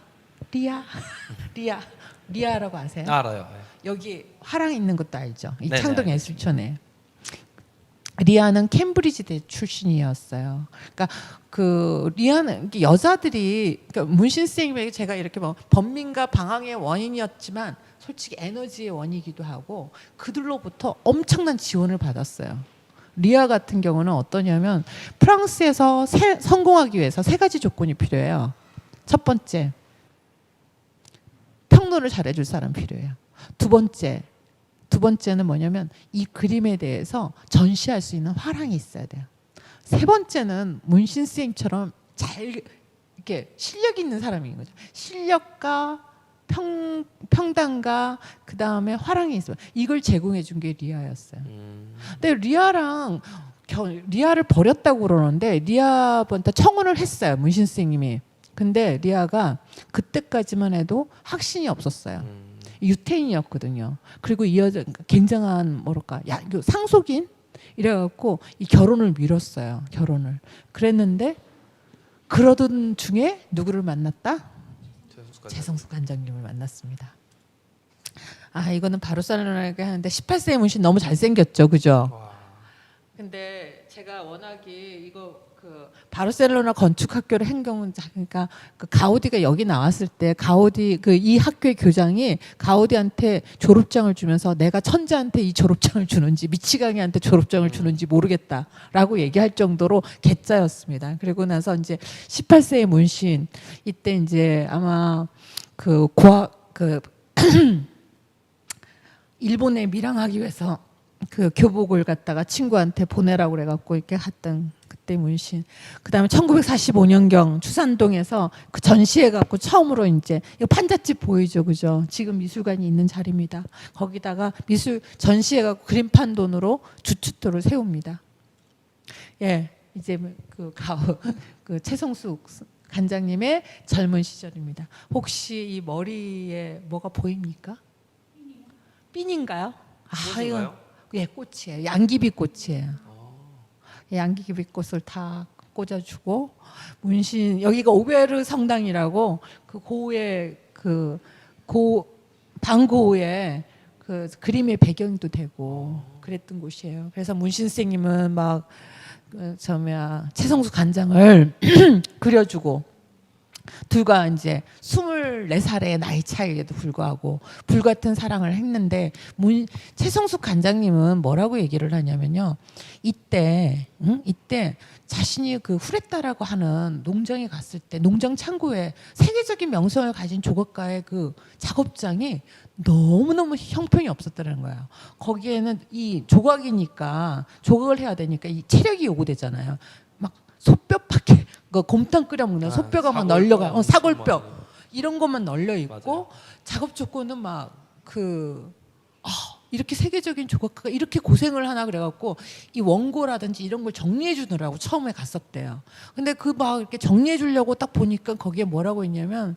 리아라고 아세요? 알아요. 여기 화랑 있는 것도 알죠? 이 네네, 창동 알죠. 예술촌에. 리아는 캠브리지대 출신이었어요. 그러니까 그 리아는 여자들이 그러니까 문신 선생님에게 제가 이렇게 뭐 번민과 방황의 원인이었지만 솔직히 에너지의 원이기도 하고 그들로부터 엄청난 지원을 받았어요. 리아 같은 경우는 어떠냐면 프랑스에서 성공하기 위해서 세 가지 조건이 필요해요. 첫 번째, 평론을 잘해줄 사람 필요해요. 두 번째는 뭐냐면 이 그림에 대해서 전시할 수 있는 화랑이 있어야 돼요. 세 번째는 문신 선생님처럼 잘 이렇게 실력 있는 사람인 거죠. 실력과 평단과 그 다음에 화랑이 있어요. 이걸 제공해 준 게 리아였어요. 근데 리아를 버렸다고 그러는데 리아한테 청혼을 했어요. 문신 선생님이. 근데 리아가 그때까지만 해도 확신이 없었어요. 유태인이었거든요. 그리고 이 여자 굉장한 뭐랄까 상속인 이래갖고 이 결혼을 미뤘어요. 결혼을. 그랬는데 그러던 중에 누구를 만났다? 최성수 관장님을 만났습니다. 이거는 바르셀로나에 하는데 18세의 문신 너무 잘생겼죠, 그죠? 근데 제가 워낙에 이거 그 바르셀로나 건축학교를 한 경우는 그러니까 그 가우디가 여기 나왔을 때 가우디 그 이 학교의 교장이 가우디한테 졸업장을 주면서 내가 천재한테 이 졸업장을 주는지 미치광이한테 졸업장을 주는지 모르겠다라고 얘기할 정도로 개짜였습니다. 그리고 나서 이제 18세의 문신 이때 이제 아마 그 일본에 밀항하기 위해서 그 교복을 갖다가 친구한테 보내라고 그래갖고 이렇게 했던 그때 문신. 그다음에 1945년경 추산동에서 그 전시해갖고 처음으로 이제 이거 판잣집 보이죠, 그죠? 지금 미술관이 있는 자리입니다. 거기다가 미술 전시해갖고 그림판 돈으로 주춧돌을 세웁니다. 예, 이제 그 최성숙 관장님의 젊은 시절입니다. 혹시 이 머리에 뭐가 보입니까? 핀인가요? 꽃인가요? 예, 꽃이에요. 양귀비 꽃이에요. 양귀비 꽃을 다 꽂아주고 문신 여기가 오베르 성당이라고 그 고우의 방고우의 그 그림의 배경도 되고 그랬던 곳이에요. 그래서 문신 선생님은 막 최성수 관장을 그려주고 둘과 이제 24살의 나이 차이에도 불구하고 불같은 사랑을 했는데 최성숙 관장님은 뭐라고 얘기를 하냐면요. 이때 자신이 그 후레타라고 하는 농장에 갔을 때 농장 창고에 세계적인 명성을 가진 조각가의 그 작업장이 너무너무 형편이 없었다는 거예요. 거기에는 이 조각이니까 조각을 해야 되니까 이 체력이 요구되잖아요. 막 소뼈밖에 그 곰탕 끓여 먹는 소뼈가 막 널려가 사골뼈 이런 것만 널려 있고 맞아요. 작업 조건은 막 이렇게 세계적인 조각가가 이렇게 고생을 하나 그래갖고 이 원고라든지 이런 걸 정리해 주느라고 처음에 갔었대요. 근데 그 막 이렇게 정리해 주려고 딱 보니까 거기에 뭐라고 했냐면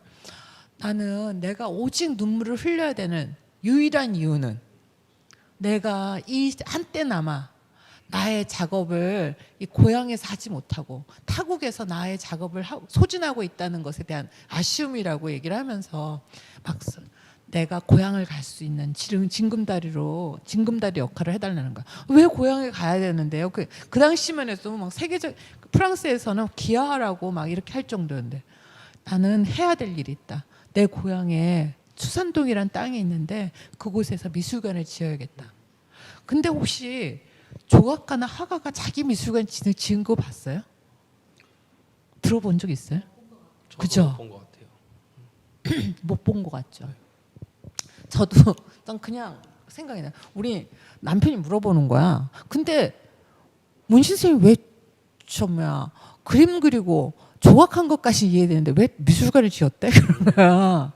나는 내가 오직 눈물을 흘려야 되는 유일한 이유는 내가 이 한때나마 나의 작업을 이 고향에서 하지 못하고 타국에서 나의 작업을 소진하고 있다는 것에 대한 아쉬움이라고 얘기를 하면서 막 내가 고향을 갈 수 있는 징금다리 역할을 해달라는 거야. 왜 고향에 가야 되는데요? 그 당시만 해도 막 세계적 프랑스에서는 기아라고 막 이렇게 할 정도였는데 나는 해야 될 일이 있다. 내 고향에 추산동이란 땅이 있는데 그곳에서 미술관을 지어야겠다. 근데 혹시 조각가나 화가가 자기 미술관 지은 거 봤어요? 들어본 적 있어요? 그죠? 본것 같아요. 못 본 것 같죠. 저도 그냥 생각이 나요. 우리 남편이 물어보는 거야. 근데 문신 선생님 왜 그림 그리고 조각한 것까지 이해되는데 왜 미술관을 지었대? 그런 거야.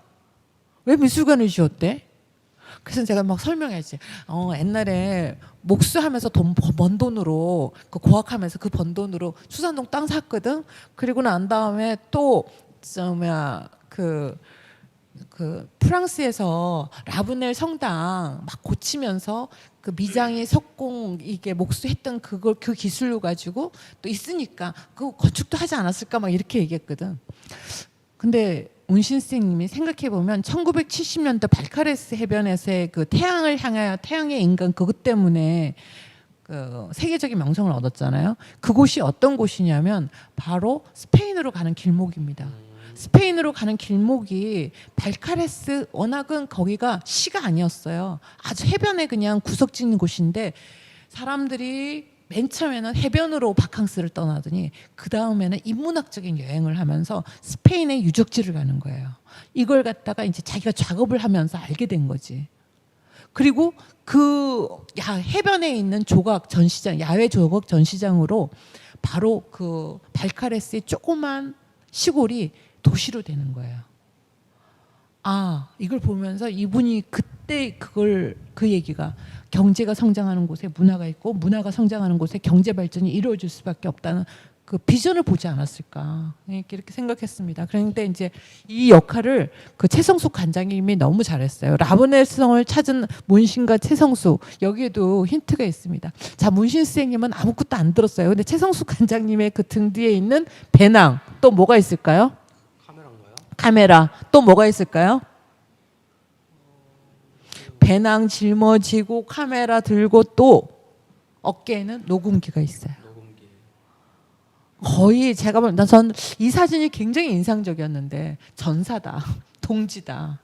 왜 미술관을 지었대? 그래서 제가 막 설명했지. 옛날에 목수하면서 번 돈으로 그 고학하면서 그 번 돈으로 수산동 땅 샀거든. 그리고 난 다음에 또 그 프랑스에서 라브넬 성당 막 고치면서 그 미장이 석공 이게 목수했던 그걸 그 기술로 가지고 또 있으니까 그 건축도 하지 않았을까 막 이렇게 얘기했거든. 근데 운신 선생님이 생각해 보면 1970년대 발카레스 해변에서의 그 태양을 향하여 태양의 인간 그것 때문에 그 세계적인 명성을 얻었잖아요. 그곳이 어떤 곳이냐면 바로 스페인으로 가는 길목입니다. 스페인으로 가는 길목이 발카레스 워낙은 거기가 시가 아니었어요. 아주 해변에 그냥 구석 짓는 곳인데 사람들이 맨 처음에는 해변으로 바캉스를 떠나더니 그 다음에는 인문학적인 여행을 하면서 스페인의 유적지를 가는 거예요. 이걸 갖다가 이제 자기가 작업을 하면서 알게 된 거지. 그리고 그 해변에 있는 조각 전시장, 야외 조각 전시장으로 바로 그 발카레스의 조그만 시골이 도시로 되는 거예요. 이걸 보면서 이분이 그때 그 얘기가 경제가 성장하는 곳에 문화가 있고 문화가 성장하는 곳에 경제 발전이 이루어질 수밖에 없다는 그 비전을 보지 않았을까 이렇게 생각했습니다. 그런데 이제 이 역할을 그 최성숙 관장님이 너무 잘했어요. 라브넬성을 찾은 문신과 최성숙 여기에도 힌트가 있습니다. 자, 문신 선생님은 아무것도 안 들었어요. 근데 최성숙 관장님의 그 등 뒤에 있는 배낭 또 뭐가 있을까요? 카메라 또 뭐가 있을까요? 배낭 짊어지고 카메라 들고 또 어깨에는 녹음기가 있어요. 거의 제가 보면 전 이 사진이 굉장히 인상적이었는데 전사다, 동지다.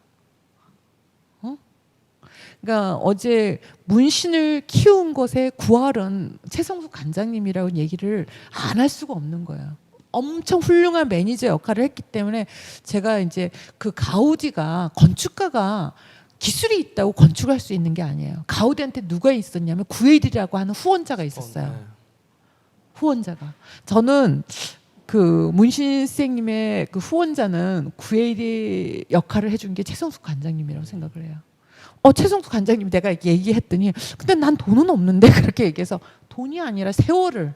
그러니까 어제 문신을 키운 것의 구할은 최성숙 관장님이라는 얘기를 안 할 수가 없는 거예요. 엄청 훌륭한 매니저 역할을 했기 때문에 제가 이제 그 가우디가 건축가가 기술이 있다고 건축할 수 있는 게 아니에요. 가우디한테 누가 있었냐면 구에딜이라고 하는 후원자가 있었어요. 후원자가. 저는 그 문신 선생님의 그 후원자는 구에딜 역할을 해준 게 최성숙 관장님이라고 생각을 해요. 최성숙 관장님 내가 얘기했더니 근데 난 돈은 없는데 그렇게 얘기해서 돈이 아니라 세월을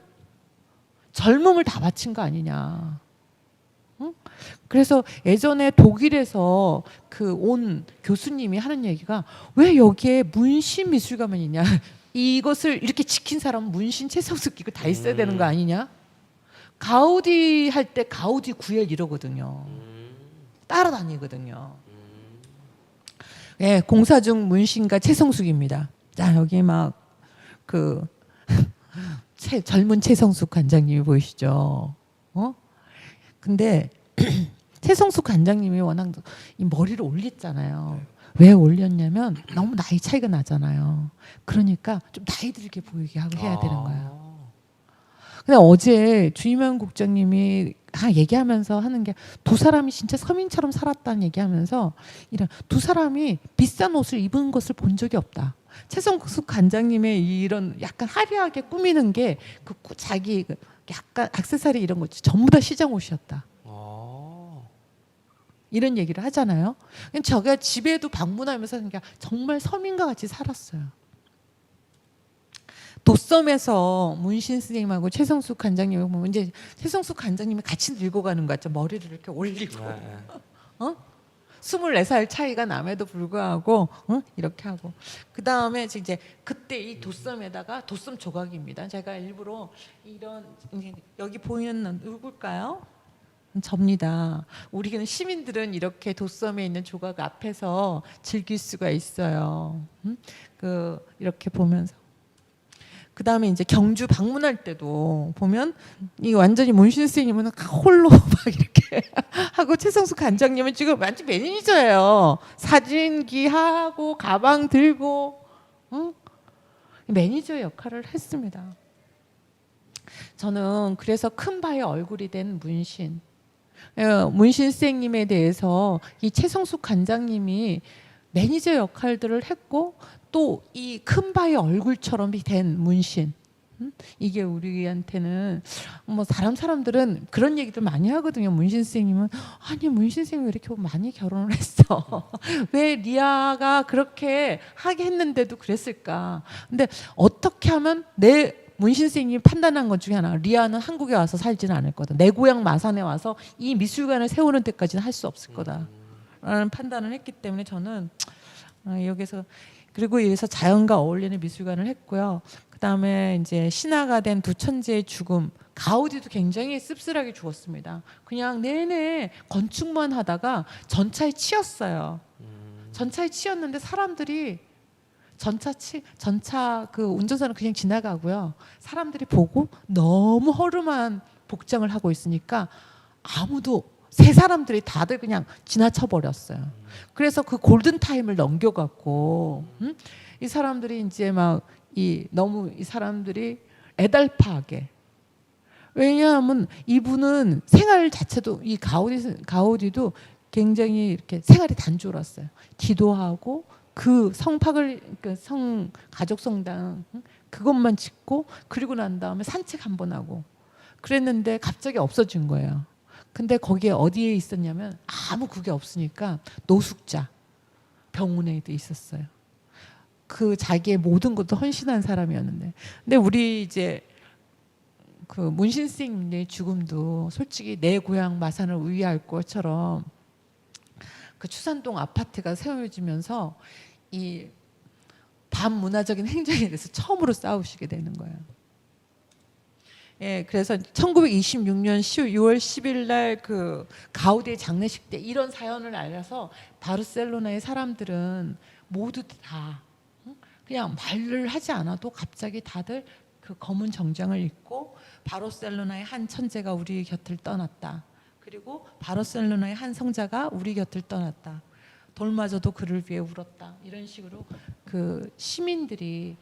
젊음을 다 바친 거 아니냐. 응? 그래서 예전에 독일에서 그 온 교수님이 하는 얘기가 왜 여기에 문신 미술가만 있냐. 이것을 이렇게 지킨 사람은 문신 최성숙 이거 다 있어야 되는 거 아니냐. 가우디 할 때 가우디 구엘 이러거든요. 따라다니거든요. 예, 공사 중 문신가 최성숙입니다. 자, 여기 막 그 젊은 최성숙 관장님이 보이시죠? 근데 최성숙 관장님이 워낙 이 머리를 올렸잖아요. 왜 올렸냐면 너무 나이 차이가 나잖아요. 그러니까 좀 나이 들게 보이게 하고 해야 되는 거예요. 근데 어제 주임현 국장님이 얘기하면서 하는 게 두 사람이 진짜 서민처럼 살았다는 얘기하면서 이런 두 사람이 비싼 옷을 입은 것을 본 적이 없다. 최성숙 관장님의 이런 약간 화려하게 꾸미는 게 그 자기 약간 액세서리 이런 거 전부 다 시장 옷이었다. 이런 얘기를 하잖아요. 제가 집에도 방문하면서 정말 서민과 같이 살았어요. 도섬에서 문신 선생님하고 최성숙 관장님을 보면 이제 최성숙 관장님이 같이 늙어 가는 거 같죠. 머리를 이렇게 올리고 24살 차이가 남에도 불구하고 이렇게 하고 그 다음에 이제 그때 이 도섬에다가 도섬 조각입니다. 제가 일부러 이런 여기 보이는 누굴까요? 접니다. 우리는 시민들은 이렇게 도섬에 있는 조각 앞에서 즐길 수가 있어요. 이렇게 보면서. 그 다음에 이제 경주 방문할 때도 보면 이 완전히 문신 선생님은 홀로 막 이렇게 하고 최성숙 관장님은 지금 완전 매니저예요. 사진기 하고 가방 들고 매니저 역할을 했습니다. 저는 그래서 큰 바의 얼굴이 된 문신 선생님에 대해서 이 최성숙 관장님이 매니저 역할들을 했고 또 이 큰 바의 얼굴처럼 된 문신 이게 우리한테는 뭐 사람들은 그런 얘기들 많이 하거든요. 문신 선생님은 아니 문신 선생님 왜 이렇게 많이 결혼을 했어? 왜 리아가 그렇게 하게 했는데도 그랬을까? 근데 어떻게 하면 내 문신 선생님이 판단한 것 중에 하나, 리아는 한국에 와서 살지는 않을 거다. 내 고향 마산에 와서 이 미술관을 세우는 데까지는 할 수 없을 거다라는 판단을 했기 때문에 저는 여기서 그리고 여기서 자연과 어울리는 미술관을 했고요. 그다음에 이제 신화가 된 두 천재의 죽음. 가우디도 굉장히 씁쓸하게 죽었습니다. 그냥 내내 건축만 하다가 전차에 치였어요. 전차에 치였는데 사람들이 전차 그 운전사는 그냥 지나가고요. 사람들이 보고 너무 허름한 복장을 하고 있으니까 아무도 세 사람들이 다들 그냥 지나쳐 버렸어요. 그래서 그 골든 타임을 넘겨갖고 이 사람들이 이제 막 너무 이 사람들이 애달파하게. 왜냐하면 이분은 생활 자체도 이 가우디도 굉장히 이렇게 생활이 단조로웠어요. 기도하고 그 성 가족 성당 그것만 짓고 그리고 난 다음에 산책 한번 하고 그랬는데 갑자기 없어진 거예요. 근데 거기에 어디에 있었냐면 아무 그게 없으니까 노숙자 병원에도 있었어요. 그 자기의 모든 것도 헌신한 사람이었는데, 근데 우리 이제 그 문신 선생님의 죽음도 솔직히 내 고향 마산을 위할 것처럼 그 추산동 아파트가 세워지면서 이 반문화적인 행정에 대해서 처음으로 싸우시게 되는 거예요. 예, 그래서 1926년 6월 10일 날 그 가우디의 장례식 때 이런 사연을 알려서 바르셀로나의 사람들은 모두 다 그냥 말을 하지 않아도 갑자기 다들 그 검은 정장을 입고 바르셀로나의 한 천재가 우리 곁을 떠났다. 그리고 바르셀로나의 한 성자가 우리 곁을 떠났다. 돌마저도 그를 위해 울었다. 이런 식으로 그 시민들이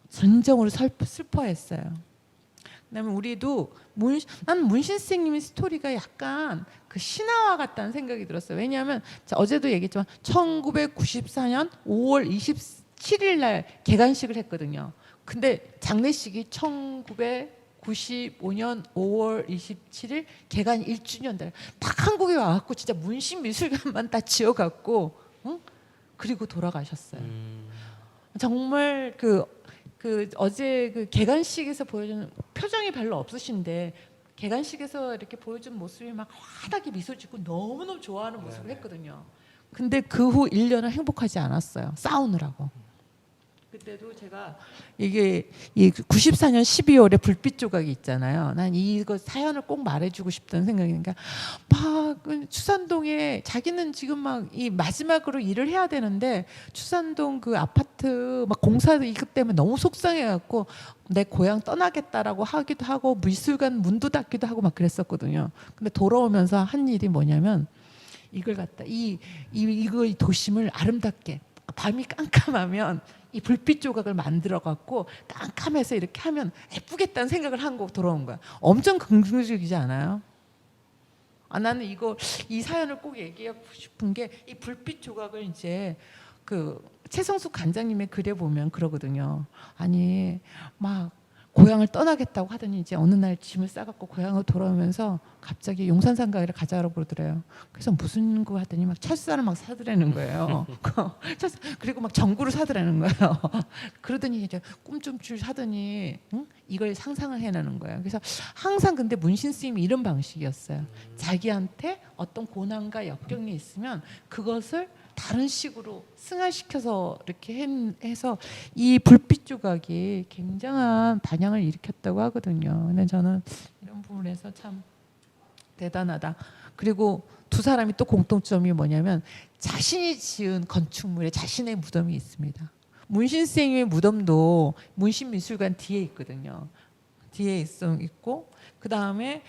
진정으로 슬퍼했어요. 그다음에 우리도 난 문신 선생님의 스토리가 약간 그 신화와 같다는 생각이 들었어요. 왜냐하면 어제도 얘기했지만 1994년 5월 27일 날 개관식을 했거든요. 근데 장례식이 1995년 5월 27일 개관 1주년 날 딱 한국에 와갖고 진짜 문신 미술관만 다 지어갖고 그리고 돌아가셨어요. 정말 그 어제 그 개관식에서 보여주는 표정이 별로 없으신데 개관식에서 이렇게 보여준 모습이 막 환하게 미소 짓고 너무너무 좋아하는 모습을 했거든요. 근데 그 후 1년은 행복하지 않았어요. 싸우느라고. 그때도 제가 이게 이 94년 12월에 불빛 조각이 있잖아요. 난 이거 사연을 꼭 말해주고 싶다는 생각이니까 막 그 추산동에 자기는 지금 막 이 마지막으로 일을 해야 되는데 추산동 그 아파트 막 공사 이것 때문에 너무 속상해갖고 내 고향 떠나겠다라고 하기도 하고 미술관 문도 닫기도 하고 막 그랬었거든요. 근데 돌아오면서 한 일이 뭐냐면 이걸 갖다 이 도심을 아름답게 밤이 깜깜하면 이 불빛 조각을 만들어 갖고 깜깜해서 이렇게 하면 예쁘겠다는 생각을 하고 돌아온 거야. 엄청 긍정적이지 않아요? 나는 이 사연을 꼭 얘기하고 싶은 게 이 불빛 조각을 이제 그 최성숙 관장님의 글에 보면 그러거든요. 아니 막 고향을 떠나겠다고 하더니 이제 어느 날 짐을 싸갖고 고향으로 돌아오면서 갑자기 용산상가를 가자라고 그러더래요. 그래서 무슨 거 하더니 막 철사를 막 사더라는 거예요. 그리고 막 전구를 사더라는 거예요. 그러더니 이제 꿈좀줄 사더니 이걸 상상을 해내는 거예요. 그래서 항상 근데 문신 스님이 이런 방식이었어요. 자기한테 어떤 고난과 역경이 있으면 그것을 다른 식으로 승화시켜서 이렇게 해서 이 불빛 조각이 굉장한 반향을 일으켰다고 하거든요. 근데 저는 이런 부분에서 참 대단하다. 그리고 두 사람이 또 공통점이 뭐냐면 자신이 지은 건축물에 자신의 무덤이 있습니다. 문신 선생님의 무덤도 문신미술관 뒤에 있거든요. 뒤에 있고 그 다음에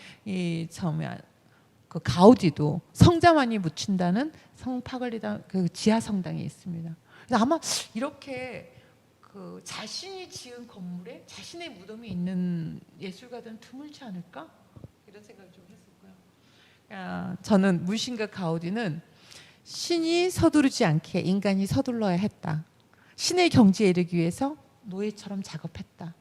그 가우디도 성자만이 묻힌다는 성파글리다 그 지하 성당에 있습니다. 그래서 아마 이렇게 그 자신이 지은 건물에 자신의 무덤이 있는 예술가들은 드물지 않을까 이런 생각을 좀 했었고요. 저는 문신과 가우디는 신이 서두르지 않게 인간이 서둘러야 했다. 신의 경지에 이르기 위해서 노예처럼 작업했다.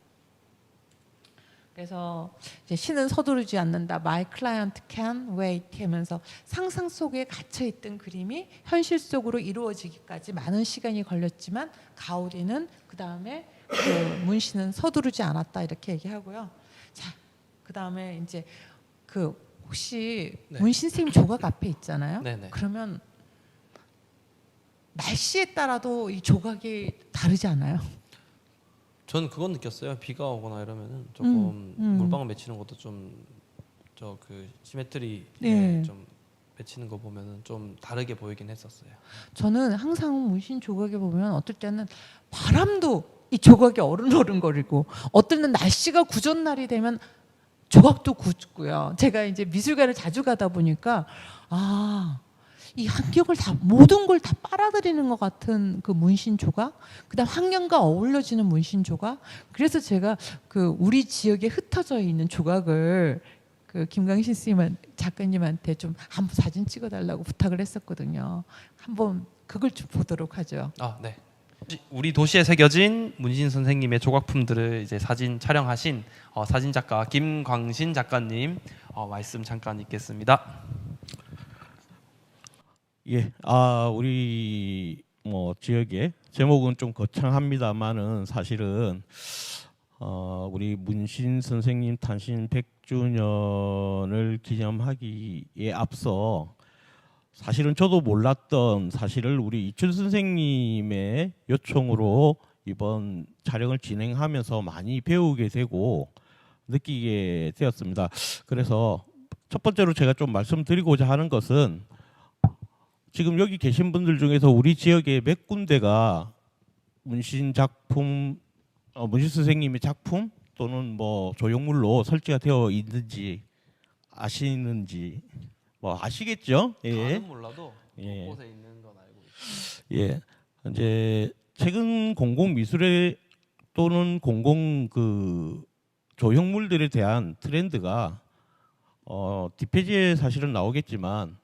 그래서 이제 신은 서두르지 않는다. My client can wait 하면서 상상 속에 갇혀 있던 그림이 현실 속으로 이루어지기까지 많은 시간이 걸렸지만 가오리는 그 다음에 그 문신은 서두르지 않았다 이렇게 얘기하고요. 자, 그 다음에 이제 그 혹시 네. 문신 선생님 조각 앞에 있잖아요. 네네. 그러면 날씨에 따라도 이 조각이 다르지 않아요? 저는 그건 느꼈어요. 비가 오거나 이러면은 조금 물방울 맺히는 것도 좀 저 그 시메트리 네. 좀 맺히는 거 보면은 좀 다르게 보이긴 했었어요. 저는 항상 문신 조각에 보면 어떨 때는 바람도 이 조각이 어른어른거리고 어떨 때는 날씨가 구전 날이 되면 조각도 굳고요. 제가 이제 미술관을 자주 가다 보니까 이 환경을 다 모든 걸 다 빨아들이는 것 같은 그 문신 조각, 그다음 환경과 어울려지는 문신 조각. 그래서 제가 그 우리 지역에 흩어져 있는 조각을 그 김광신 작가님한테 좀 한번 사진 찍어달라고 부탁을 했었거든요. 한번 그걸 좀 보도록 하죠. 아, 네. 우리 도시에 새겨진 문신 선생님의 조각품들을 이제 사진 촬영하신 사진 작가 김광신 작가님 말씀 잠깐 읽겠습니다. 예, 우리 뭐 지역에 제목은 좀 거창합니다만은 사실은 우리 문신 선생님 탄신 100주년을 기념하기에 앞서 사실은 저도 몰랐던 사실을 우리 이춘 선생님의 요청으로 이번 촬영을 진행하면서 많이 배우게 되고 느끼게 되었습니다. 그래서 첫 번째로 제가 좀 말씀드리고자 하는 것은 지금 여기 계신 분들 중에서 우리 지역에 몇 군데가 문신 작품, 문신 선생님의 작품 또는 뭐 조형물로 설치가 되어 있는지 아시는지 뭐 아시겠죠? 예. 다는 몰라도 예. 곳에 있는 건 알고 있어요. 예. 이제 최근 공공 미술에 또는 공공 그 조형물들에 대한 트렌드가 뒷페이지에 사실은 나오겠지만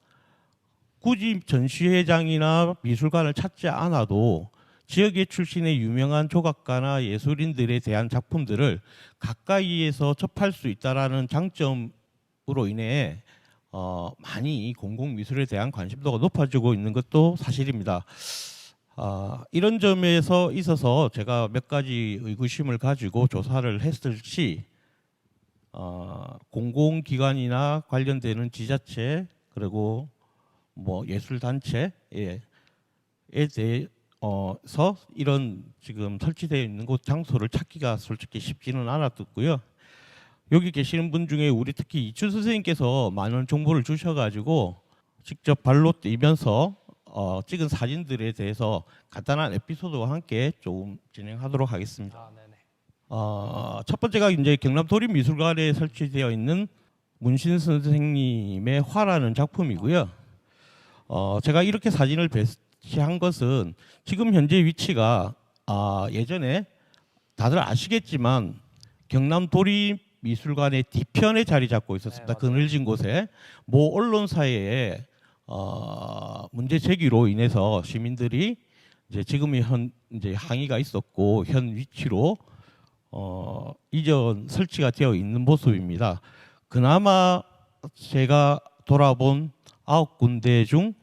굳이 전시회장이나 미술관을 찾지 않아도 지역의 출신의 유명한 조각가나 예술인들에 대한 작품들을 가까이에서 접할 수 있다라는 장점으로 인해 많이 공공미술에 대한 관심도가 높아지고 있는 것도 사실입니다. 이런 점에서 있어서 제가 몇 가지 의구심을 가지고 조사를 했을 시 공공기관이나 관련되는 지자체 그리고 뭐 예술단체에 대해서 이런 지금 설치되어 있는 곳 장소를 찾기가 솔직히 쉽지는 않았고요. 여기 계시는 분 중에 우리 특히 이춘 선생님께서 많은 정보를 주셔가지고 직접 발로 뛰면서 찍은 사진들에 대해서 간단한 에피소드와 함께 조금 진행하도록 하겠습니다. 아, 네네. 첫 번째가 이제 경남 도립미술관에 설치되어 있는 문신 선생님의 화라는 작품이고요. 제가 이렇게 사진을 배치한 것은 지금 현재 위치가 예전에 다들 아시겠지만 경남 도립미술관의 뒤편에 자리 잡고 있었습니다. 네, 그늘진 곳에 모 언론사에 문제 제기로 인해서 시민들이 이제 지금의 이제 항의가 있었고 현 위치로 이전 설치가 되어 있는 모습입니다. 그나마 제가 돌아본 9군데 중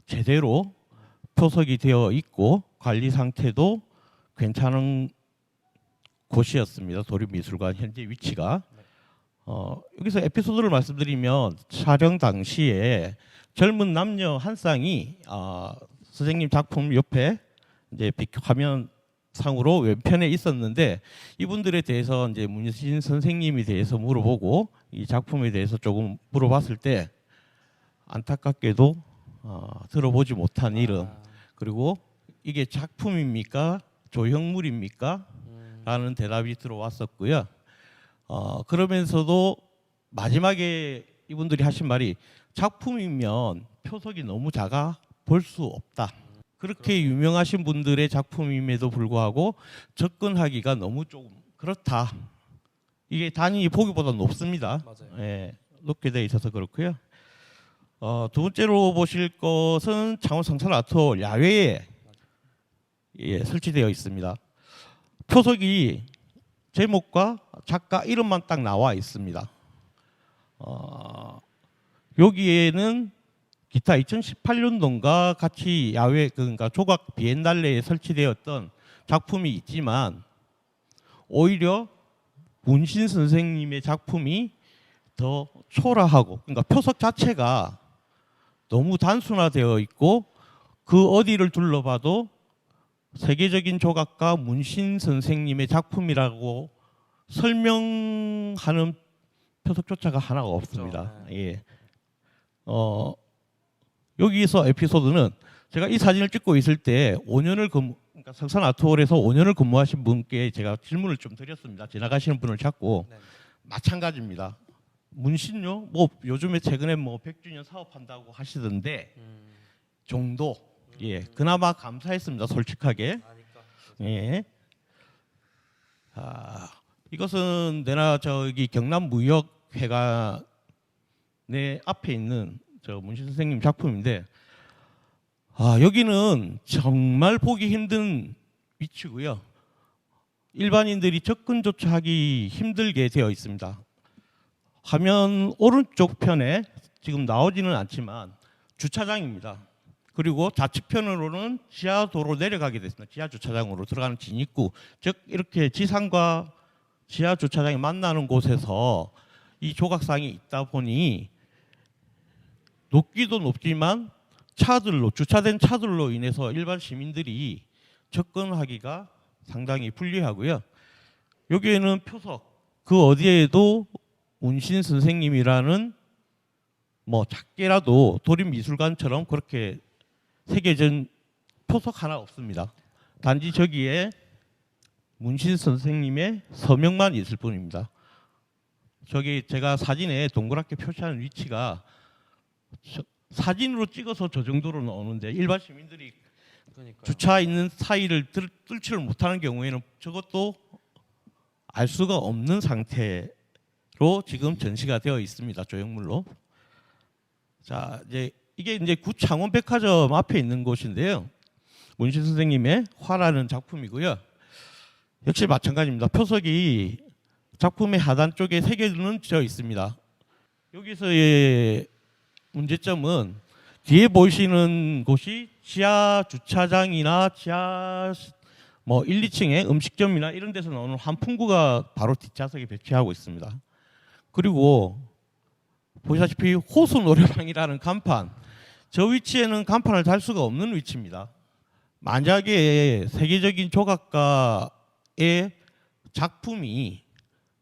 제대로 표석이 되어 있고 관리 상태도 괜찮은 곳이었습니다. 도립미술관 현재 위치가. 여기서 에피소드를 말씀드리면 촬영 당시에 젊은 남녀 한 쌍이 선생님 작품 옆에 이제 화면 상으로 왼편에 있었는데 이분들에 대해서 이제 문신 선생님에 대해서 물어보고 이 작품에 대해서 조금 물어봤을 때 안타깝게도 들어보지 못한 이름 그리고 이게 작품입니까 조형물입니까 라는 대답이 들어왔었고요. 그러면서도 마지막에 이분들이 하신 말이 작품이면 표석이 너무 작아 볼 수 없다. 그렇게 유명하신 분들의 작품임에도 불구하고 접근하기가 너무 조금 그렇다. 이게 단위 보기보다 높습니다. 맞아요. 예, 높게 되어 있어서 그렇고요. 두 번째로 보실 것은 창원 성산 아트홀 야외에 설치되어 있습니다. 표석이 제목과 작가 이름만 딱 나와 있습니다. 여기에는 기타 2018년도인가 같이 야외 그러니까 조각 비엔날레에 설치되었던 작품이 있지만 오히려 문신 선생님의 작품이 더 초라하고 그러니까 표석 자체가 너무 단순화되어 있고 그 어디를 둘러봐도 세계적인 조각가 문신 선생님의 작품이라고 설명하는 표석조차가 하나가 없습니다. 그렇죠. 예. 여기서 에피소드는 제가 이 사진을 찍고 있을 때 5년을 그러니까 석산 아트홀에서 5년을 근무하신 분께 제가 질문을 좀 드렸습니다. 지나가시는 분을 찾고 네. 마찬가지입니다. 문신요? 뭐 요즘에 최근에 뭐 100주년 사업한다고 하시던데 정도. 예, 그나마 감사했습니다. 솔직하게. 예. 이것은 내나 저기 경남무역회관의 앞에 있는 저 문신 선생님 작품인데 여기는 정말 보기 힘든 위치고요. 일반인들이 접근조차 하기 힘들게 되어 있습니다. 화면 오른쪽 편에 지금 나오지는 않지만 주차장입니다. 그리고 좌측편으로는 지하도로 내려가게 됐습니다. 지하 주차장으로 들어가는 진입구, 즉 이렇게 지상과 지하 주차장이 만나는 곳에서 이 조각상이 있다 보니 높기도 높지만 차들로 주차된 차들로 인해서 일반 시민들이 접근하기가 상당히 불리하고요. 여기에는 표석 그 어디에도 문신 선생님이라는 뭐 작게라도 도립미술관처럼 그렇게 새겨진 표석 하나 없습니다. 단지 저기에 문신 선생님의 서명만 있을 뿐입니다. 저기 제가 사진에 동그랗게 표시하는 위치가 사진으로 찍어서 저 정도로 나오는데 일반 시민들이 그러니까요. 주차 있는 사이를 뚫지를 못하는 경우에는 저것도 알 수가 없는 상태로 지금 전시가 되어 있습니다. 조형물로. 자, 이게 이제 구창원백화점 앞에 있는 곳인데요. 문신 선생님의 화라는 작품이고요. 역시 마찬가지입니다. 표석이 작품의 하단 쪽에 새겨져 있습니다. 여기서의 문제점은 뒤에 보이시는 곳이 지하 주차장이나 지하 뭐 1, 2층의 음식점이나 이런 데서 나오는 환풍구가 바로 뒷좌석에 배치하고 있습니다. 그리고 보시다시피 호수 노래방이라는 간판, 저 위치에는 간판을 달 수가 없는 위치입니다. 만약에 세계적인 조각가의 작품이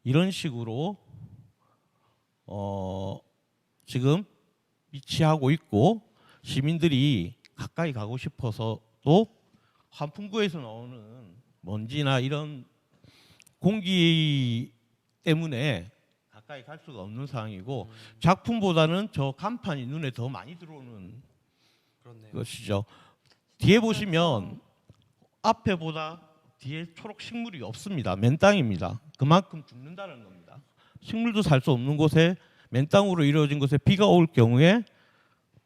이런 식으로 지금 위치하고 있고 시민들이 가까이 가고 싶어서도 환풍구에서 나오는 먼지나 이런 공기 때문에 가까이 갈 수가 없는 상황이고 작품보다는 저 간판이 눈에 더 많이 들어오는 그렇네요. 것이죠. 뒤에 보시면 앞에보다 뒤에 초록 식물이 없습니다. 맨 땅입니다. 그만큼 죽는다는 겁니다. 식물도 살 수 없는 곳에 맨 땅으로 이루어진 곳에 비가 올 경우에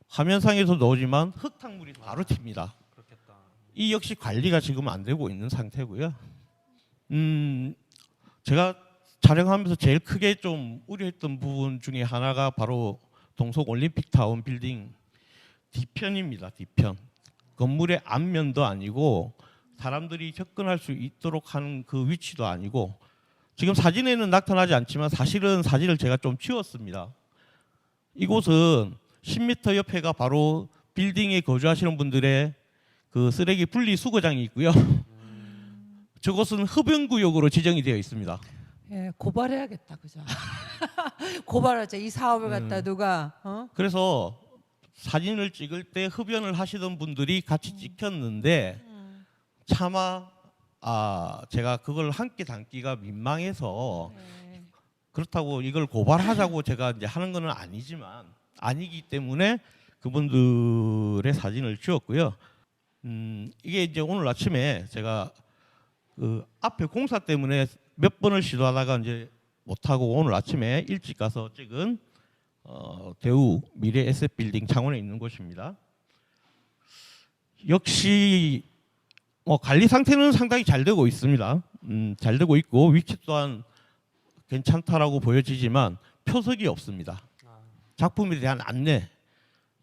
화면상에서 나오지만 흙탕물이 바로 튑니다. 그렇겠다. 이 역시 관리가 지금 안 되고 있는 상태고요. 제가 촬영하면서 제일 크게 좀 우려했던 부분 중에 하나가 바로 동석 올림픽타운 빌딩 뒤편입니다. 뒤편. 건물의 앞면도 아니고 사람들이 접근할 수 있도록 하는 그 위치도 아니고 지금 사진에는 나타나지 않지만 사실은 사진을 제가 좀 치웠습니다. 이곳은 10m 옆에가 바로 빌딩에 거주하시는 분들의 그 쓰레기 분리 수거장이 있고요. 저것은 흡연구역으로 지정이 되어 있습니다. 예, 고발해야겠다, 그죠? 고발하자. 이 사업을 갖다 누가 그래서 사진을 찍을 때 흡연을 하시던 분들이 같이 찍혔는데 차마 제가 그걸 함께 담기가 민망해서 그렇다고 이걸 고발하자고 제가 이제 하는 거는 아니기 때문에 그분들의 사진을 지웠고요. 이게 이제 오늘 아침에 제가 그 앞에 공사 때문에 몇 번을 시도하다가 이제 못하고 오늘 아침에 일찍 가서 찍은 대우 미래 에셋 빌딩 창원에 있는 곳입니다. 역시 관리 상태는 상당히 잘 되고 있습니다. 잘 되고 있고 위치 또한 괜찮다라고 보여지지만 표석이 없습니다. 작품에 대한 안내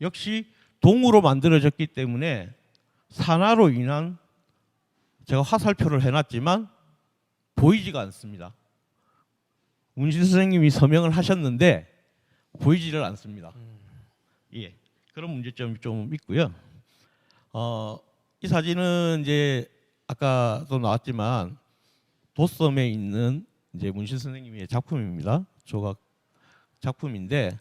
역시 동으로 만들어졌기 때문에 산화로 인한 제가 화살표를 해놨지만 보이지가 않습니다. 문신 선생님이 서명을 하셨는데 보이지를 않습니다. 예, 그런 문제점이 좀 있고요. 이 사진은 이제 아까도 나왔지만 도섬에 있는 이제 문신 선생님의 작품입니다. 조각 작품인데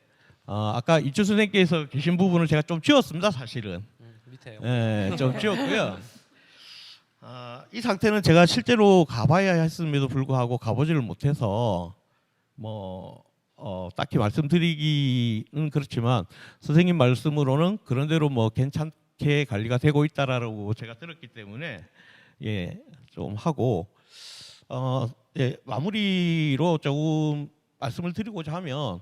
아까 이주 선생님께서 계신 부분을 제가 좀 지웠습니다. 사실은 밑에요. 예, 좀 지웠고요. 이 상태는 제가 실제로 가봐야 했음에도 불구하고 가보지를 못해서 딱히 말씀드리기는 그렇지만 선생님 말씀으로는 그런 대로 괜찮게 관리가 되고 있다라고 제가 들었기 때문에 예, 좀 하고 예, 마무리로 조금 말씀을 드리고자 하면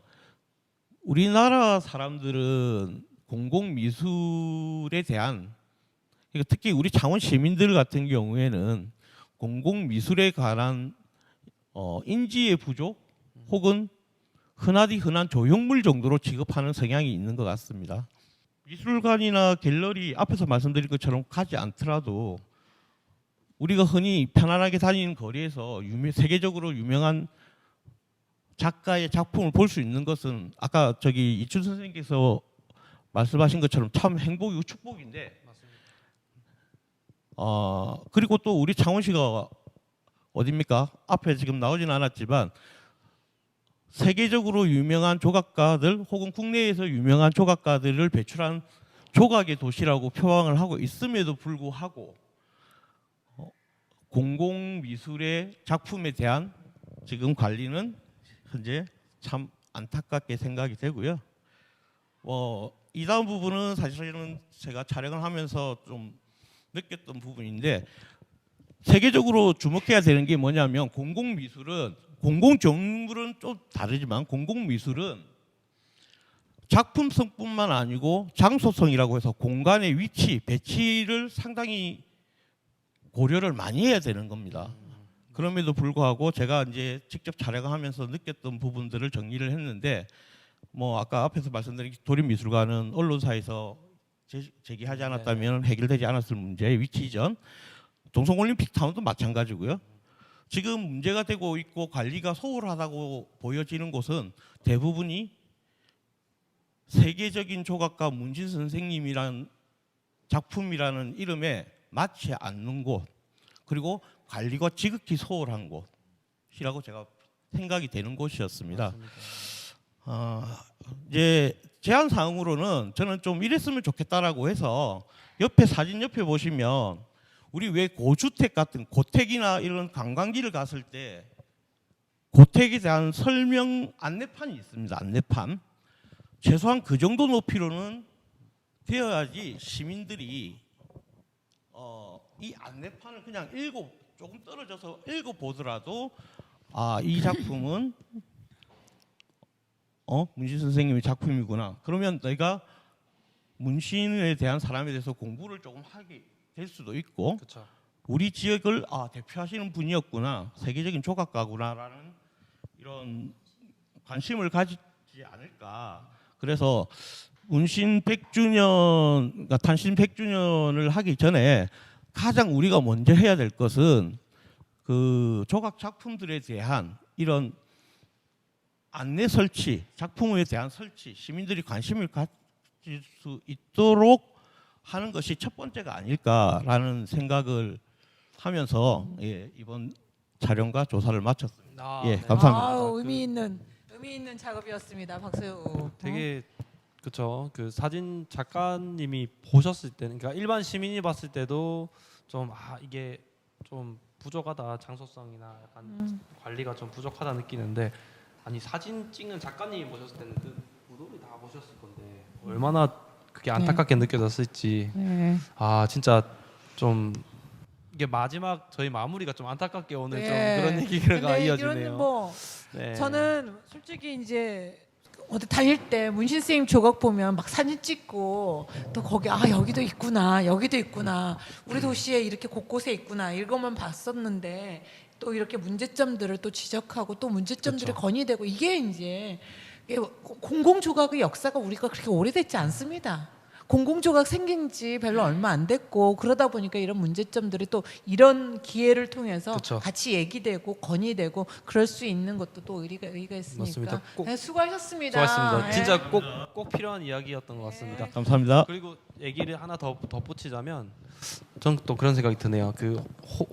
우리나라 사람들은 공공미술에 대한 특히 우리 창원 시민들 같은 경우에는 공공미술에 관한 인지의 부족 혹은 흔하디 흔한 조형물 정도로 취급하는 성향이 있는 것 같습니다. 미술관이나 갤러리 앞에서 말씀드린 것처럼 가지 않더라도 우리가 흔히 편안하게 다니는 거리에서 세계적으로 유명한 작가의 작품을 볼 수 있는 것은 아까 이춘 선생님께서 말씀하신 것처럼 참 행복이고 축복인데 그리고 또 우리 창원시가 어딥니까? 앞에 지금 나오진 않았지만 세계적으로 유명한 조각가들 혹은 국내에서 유명한 조각가들을 배출한 조각의 도시라고 표방을 하고 있음에도 불구하고 공공미술의 작품에 대한 지금 관리는 현재 참 안타깝게 생각이 되고요. 이 다음 부분은 사실은 제가 촬영을 하면서 좀 느꼈던 부분인데 세계적으로 주목해야 되는 게 뭐냐면 공공미술은 공공정물은 좀 다르지만 공공미술은 작품성뿐만 아니고 장소성이라고 해서 공간의 위치, 배치를 상당히 고려를 많이 해야 되는 겁니다. 그럼에도 불구하고 제가 이제 직접 촬영하면서 느꼈던 부분들을 정리를 했는데 아까 앞에서 말씀드린 도립미술관은 언론사에서 제기하지 않았다면 해결되지 않았을 문제의 위치 이전, 동성올림픽타운도 마찬가지고요. 지금 문제가 되고 있고 관리가 소홀하다고 보여지는 곳은 대부분이 세계적인 조각가 문신 선생님이란 작품이라는 이름에 맞지 않는 곳, 그리고 관리가 지극히 소홀한 곳이라고 제가 생각이 되는 곳이었습니다. 이제 제안 사항으로는 저는 좀 이랬으면 좋겠다라고 해서 사진 옆에 보시면 우리 왜 고주택 같은 고택이나 이런 관광지를 갔을 때 고택에 대한 설명 안내판이 있습니다. 안내판. 최소한 그 정도 높이로는 되어야지 시민들이 이 안내판을 그냥 조금 떨어져서 읽어보더라도 이 작품은 문신 선생님의 작품이구나. 그러면 내가 문신에 대한 사람에 대해서 공부를 조금 하게 될 수도 있고 그쵸. 우리 지역을 대표하시는 분이었구나, 세계적인 조각가구나라는 이런 관심을 가지지 않을까. 그래서 문신 100주년, 그러니까 탄신 100주년을 하기 전에 가장 우리가 먼저 해야 될 것은 그 조각 작품들에 대한 이런 안내 설치, 작품에 대한 설치, 시민들이 관심을 가질 수 있도록 하는 것이 첫 번째가 아닐까라는 생각을 하면서 이번 촬영과 조사를 마쳤습니다. 네. 감사합니다. 의미 있는 작업이었습니다. 박수. 되게 그쵸. 그 사진 작가님이 보셨을 때는, 그러니까 일반 시민이 봤을 때도 좀 이게 좀 부족하다, 장소성이나 약간 관리가 좀 부족하다 느끼는데, 아니 사진 찍는 작가님이 보셨을 때는 그 무덤이 다 보셨을 건데 얼마나 그게 안타깝게 느껴졌을지. 진짜 좀 이게 마지막 저희 마무리가 좀 안타깝게 오늘 좀 그런 얘기가 이어지네요. 네. 저는 솔직히 이제 어디 다닐 때 문신 선생님 조각 보면 막 사진 찍고 또 거기 여기도 있구나, 여기도 있구나, 우리 도시에 이렇게 곳곳에 있구나, 이것만 봤었는데 또 이렇게 문제점들을 또 지적하고 또 문제점들이 그쵸. 건의되고 이게 이제 이게 공공조각의 역사가 우리가 그렇게 오래됐지 않습니다. 공공조각 생긴 지 별로 얼마 안 됐고 그러다 보니까 이런 문제점들이 또 이런 기회를 통해서 그쵸. 같이 얘기되고 건의되고 그럴 수 있는 것도 또 의의가 있으니까. 맞습니다. 꼭 네, 수고하셨습니다. 수고하셨습니다. 네. 진짜 꼭 필요한 이야기였던 것 같습니다. 감사합니다. 그리고 얘기를 하나 더 덧붙이자면 전 또 그런 생각이 드네요. 그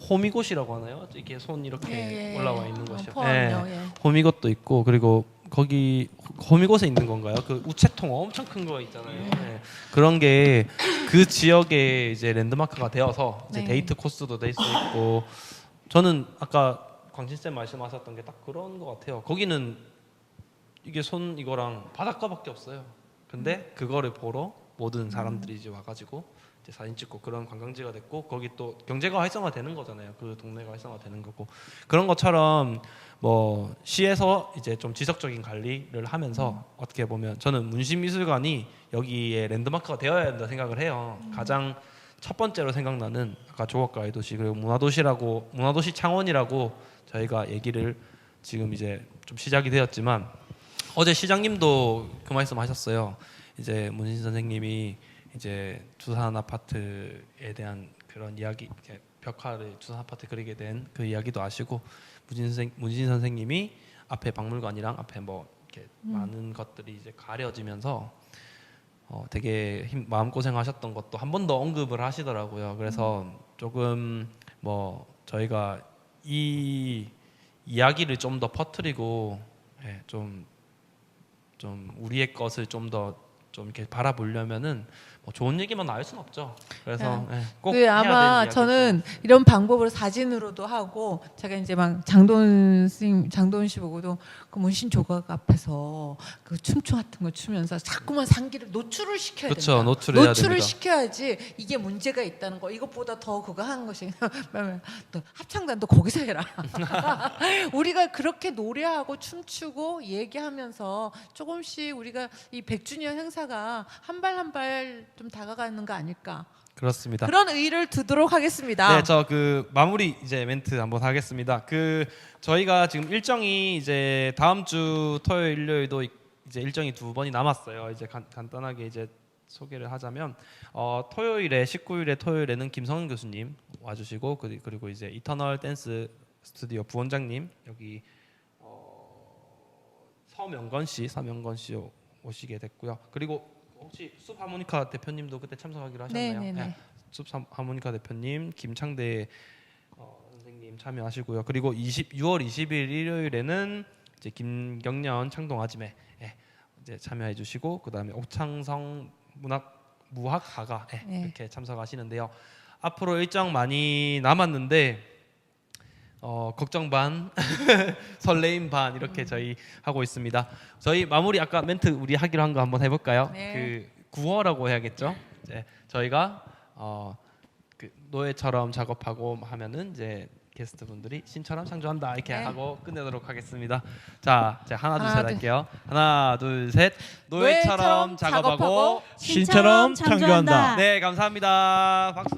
호미곶이라고 하나요? 이렇게 손 이렇게 올라와 있는 것이요. 포함요. 예. 호미곶도 있고 그리고 거기 호미곶에 있는 건가요? 그 우체통 엄청 큰 거 있잖아요. 네. 그런 게 그 지역에 이제 랜드마크가 되어서 이제 네. 데이트 코스도 될 수 있고 저는 아까 광진 쌤 말씀하셨던 게 딱 그런 것 같아요. 거기는 이게 손 이거랑 바닷가밖에 없어요. 근데 그거를 보러 모든 사람들이 이제 와가지고 이제 사진 찍고 그런 관광지가 됐고 거기 또 경제가 활성화되는 거잖아요. 그 동네가 활성화되는 거고 그런 것처럼 뭐 시에서 이제 좀 지속적인 관리를 하면서 어떻게 보면 저는 문신미술관이 여기에 랜드마크가 되어야 한다 생각을 해요. 가장 첫 번째로 생각나는 아까 조각가의 도시 그리고 문화도시 창원이라고 저희가 얘기를 지금 이제 좀 시작이 되었지만 어제 시장님도 그 말씀하셨어요. 이제 문신 선생님이 이제 두산 아파트에 대한 그런 이야기, 이렇게 벽화를 두산 아파트 그리게 된 그 이야기도 아시고 문신 선생님이 앞에 박물관이랑 앞에 뭐 이렇게 많은 것들이 이제 가려지면서 되게 마음 고생하셨던 것도 한 번 더 언급을 하시더라고요. 그래서 조금 뭐 저희가 이 이야기를 좀 더 퍼뜨리고 예, 좀 우리의 것을 좀 이렇게 바라보려면은 뭐 좋은 얘기만 나올 수는 없죠. 그래서 예, 꼭 그 해야 아마 되는 저는 이런 방법으로 사진으로도 하고 제가 이제 막 장도은 씨 보고도 그 문신 조각 앞에서 그 춤추 같은 거 추면서 자꾸만 상기를 노출을 시켜야 그렇죠. 된다. 노출을 해야 됩니다. 시켜야지 이게 문제가 있다는 거. 이것보다 더 그거 하는 것이 또 합창단도 거기서 해라. 우리가 그렇게 노래하고 춤추고 얘기하면서 조금씩 우리가 이 100주년 행사가 한 발 한 발 좀 다가가는 거 아닐까. 그렇습니다. 그런 의의를 두도록 하겠습니다. 네, 저 그 마무리 이제 멘트 한번 하겠습니다. 그 저희가 지금 일정이 이제 다음 주 토요일 일요일도 이제 일정이 2번이 남았어요. 이제 간단하게 이제 소개를 하자면 토요일에 19일에 토요일에는 김성은 교수님 와주시고 그리고 이제 이터널 댄스 스튜디오 부원장님 여기 서명건 씨 오시게 됐고요. 그리고 혹시 숲 하모니카 대표님도 그때 참석하기로 하셨나요? 네네네. 네. 숲 하모니카 대표님, 김창대 선생님 참여하시고요. 그리고 6월 20일 일요일에는 이제 김경련 창동 아지매 이제 참여해주시고 그다음에 옥창성 무학가가 네. 이렇게 참석하시는데요. 앞으로 일정 많이 남았는데 걱정 반, 설레임 반 이렇게 저희 하고 있습니다. 저희 마무리 아까 멘트 우리 하기로 한 거 한번 해볼까요? 네. 그 구호라고 해야겠죠. 이제 저희가 그 노예처럼 작업하고 하면은 이제 게스트분들이 신처럼 창조한다 이렇게 네. 하고 끝내도록 하겠습니다. 자, 이제 하나 둘 하나, 셋 둘. 할게요. 하나 둘 셋. 노예처럼 노예처럼 작업하고 작업하고 신처럼 창조한다. 네 감사합니다. 박수.